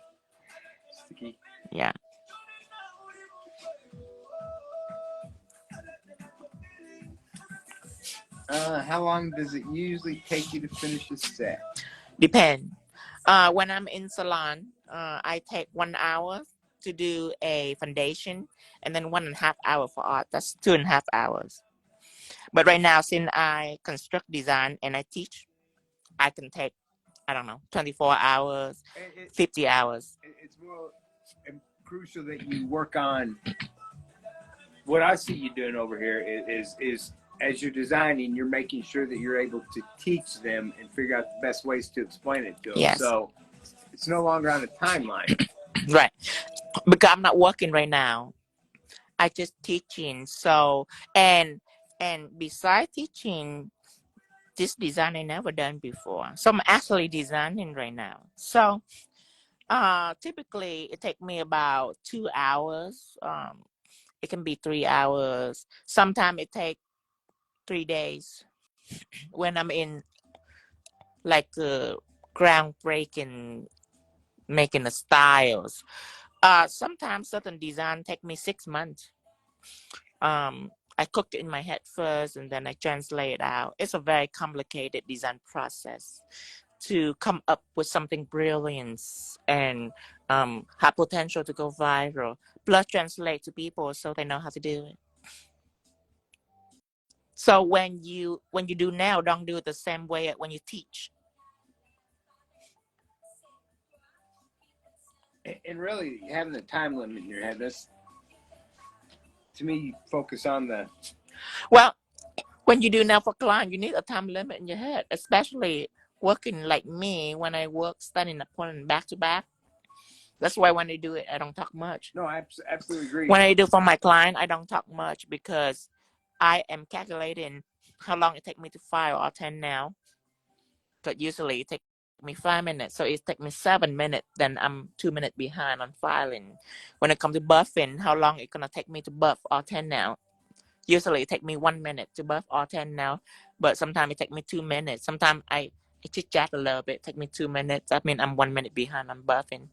Sticky. Yeah. How long does it usually take you to finish a set? Depend. When I'm in salon, I take 1 hour to do a foundation, and then 1.5 hours for art. That's 2.5 hours. But right now, since I construct design and I teach, I can take, I don't know, 24 hours, 50 hours. It's more crucial that you work on. What I see you doing over here is as you're designing, you're making sure that you're able to teach them and figure out the best ways to explain it to them. Yes. So it's no longer on a timeline. Right. Because I'm not working right now. I just teaching. So, and besides teaching, this design I never done before. So I'm actually designing right now. So, typically it take me about 2 hours. It can be 3 hours. Sometimes it take 3 days when I'm in like groundbreaking, making the styles. Sometimes certain design take me 6 months. I cooked it in my head first, and then I translate it out. It's a very complicated design process to come up with something brilliant and have potential to go viral. Plus, translate to people so they know how to do it. So when you do now, don't do it the same way when you teach. And really, having the time limit in your head, that's, to me, focus on the... Well, when you do now for client, you need a time limit in your head, especially working like me. When I work studying appointment back to back, that's why when I do it, I don't talk much. No, I absolutely agree. When I do for my client, I don't talk much because I am calculating how long it takes me to file or 10 now. But usually it takes me 5 minutes. So it takes me 7 minutes. Then I'm 2 minutes behind on filing. When it comes to buffing, how long it's going to take me to buff or 10 now? Usually it takes me 1 minute to buff or 10 now. But sometimes it takes me 2 minutes. Sometimes I chit chat a little bit. It takes me 2 minutes. That means I'm 1 minute behind on buffing.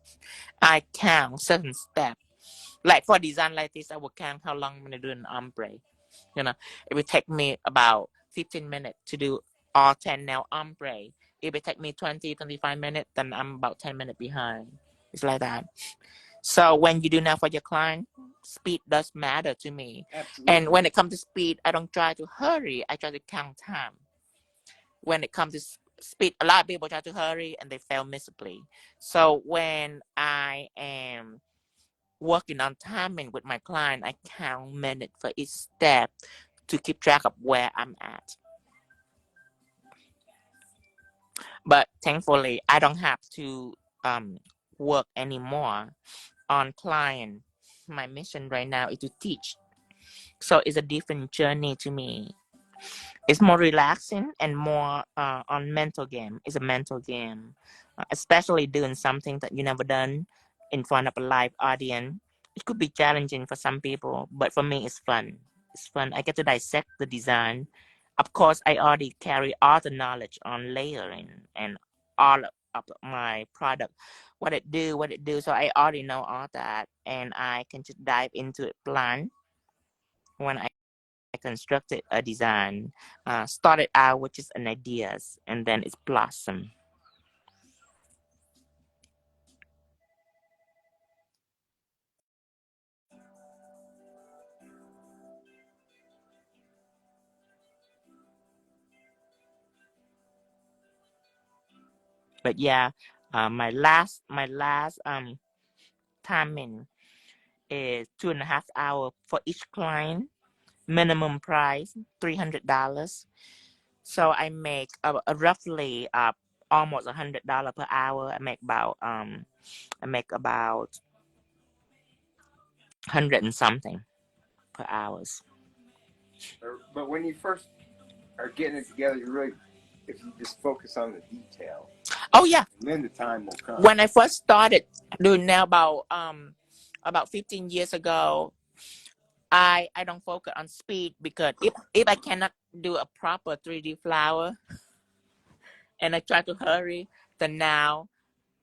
I count certain steps. Like for design like this, I will count how long I'm going to do an ombre. You know, it would take me about 15 minutes to do all 10 nail ombre. If it take me 20-25 minutes, then I'm about 10 minutes behind. It's like that. So when you do now for your client, speed does matter to me. Absolutely. And when it comes to speed, I don't try to hurry. I try to count time. When it comes to speed, a lot of people try to hurry and they fail miserably. So when I am working on timing with my client, I count minutes for each step to keep track of where I'm at. But thankfully, I don't have to work anymore on client. My mission right now is to teach. So it's a different journey to me. It's more relaxing and more on mental game. It's a mental game, especially doing something that you never done in front of a live audience. It could be challenging for some people, but for me, it's fun. It's fun. I get to dissect the design. Of course, I already carry all the knowledge on layering and all of my product, what it do. So I already know all that, and I can just dive into it blind when I constructed a design, started out with just an ideas, and then it's blossomed. But yeah, my last timing is 2.5 hours for each client. Minimum price $300. So I make roughly almost $100 per hour. I make about 100 and something per hours. But when you first are getting it together, if you just focus on the detail. Oh yeah. Then the time will come. When I first started doing now about 15 years ago, I don't focus on speed, because if I cannot do a proper 3D flower and I try to hurry, then now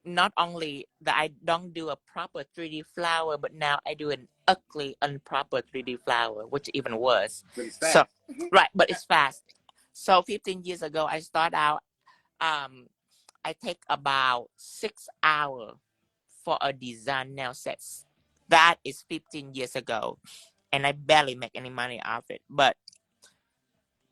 not only that I don't do a proper 3D flower, but now I do an ugly, improper 3D flower, which even worse. But it's fast. So, right, but it's fast. So 15 years ago, I start out, I take about 6 hours for a design nail sets. That is 15 years ago, and I barely make any money off it. But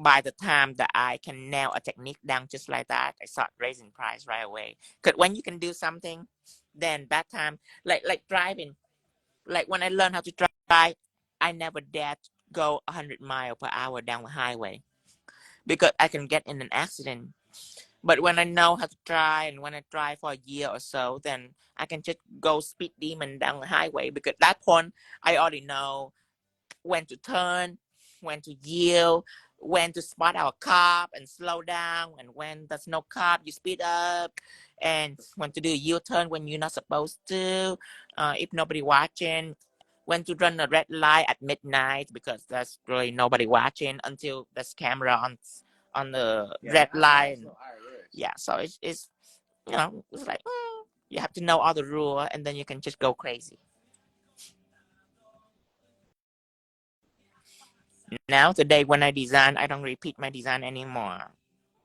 by the time that I can nail a technique down just like that, I start raising price right away. Because when you can do something, then that time, like driving, like when I learned how to drive, I never dared go 100 miles per hour down the highway because I can get in an accident. But when I know how to drive, and when I drive for a year or so, then I can just go speed demon down the highway, because at that point I already know when to turn, when to yield, when to spot our cop and slow down, and when there's no cop, you speed up, and when to do a U-turn when you're not supposed to, if nobody watching, when to run a red light at midnight, because there's really nobody watching until there's camera on the red light. Yeah, so it's it's like you have to know all the rules, and then you can just go crazy. Now today when I design, I don't repeat my design anymore.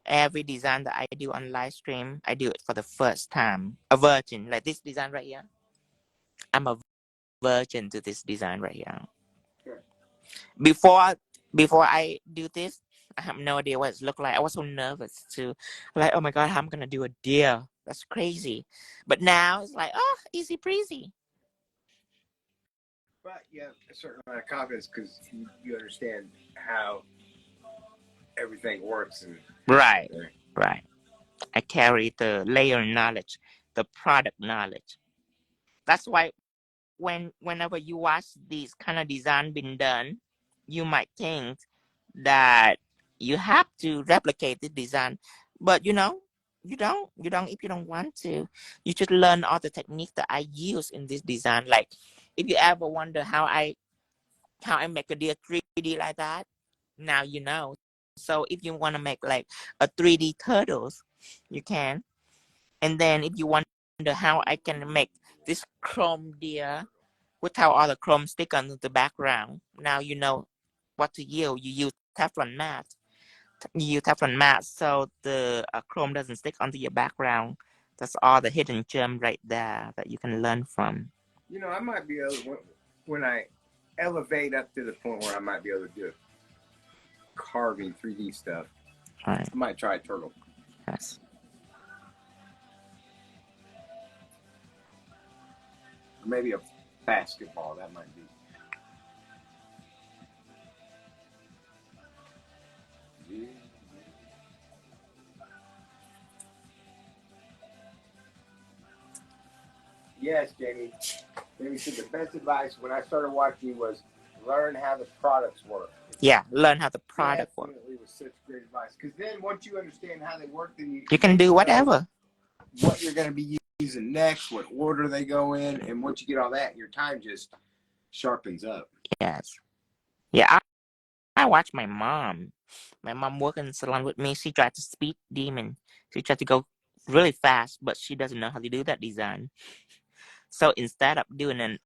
Every design that I do on live stream, I do it for the first time. A virgin, like this design right here. I'm a virgin to this design right here. Sure. Before I do this, I have no idea what it looked like. I was so nervous too. Like, oh my God, how am I gonna do a deer? That's crazy. But now it's like, oh, easy breezy. But you have a certain amount of confidence because you understand how everything works. And right. I carry the layer knowledge, the product knowledge. That's why whenever you watch these kind of design being done, you might think that you have to replicate the design, but you don't. If you don't want to, you just learn all the techniques that I use in this design. Like, if you ever wonder how I make a deer 3D like that, now you know. So if you want to make like a 3D turtles, you can. And then if you wonder how I can make this chrome deer without all the chrome stick on the background, now you know what to use. You use Teflon Matte. So the chrome doesn't stick onto your background. That's all the hidden gem right there that you can learn from. I might be able to, when I elevate up to the point where I might be able to do carving 3D stuff. Right. I might try a turtle. Yes. Maybe a basketball, that might be. Yes, Jamie. Jamie said the best advice when I started watching you was learn how the products work. Yeah, learn how the product works. Definitely was such great advice. Because then once you understand how they work, then you can do whatever. What you're going to be using next, what order they go in, and once you get all that, your time just sharpens up. Yes. Yeah, I watch my mom. My mom worked in the salon with me. She tried to speed demon. She tried to go really fast, but she doesn't know how to do that design. So instead of doing an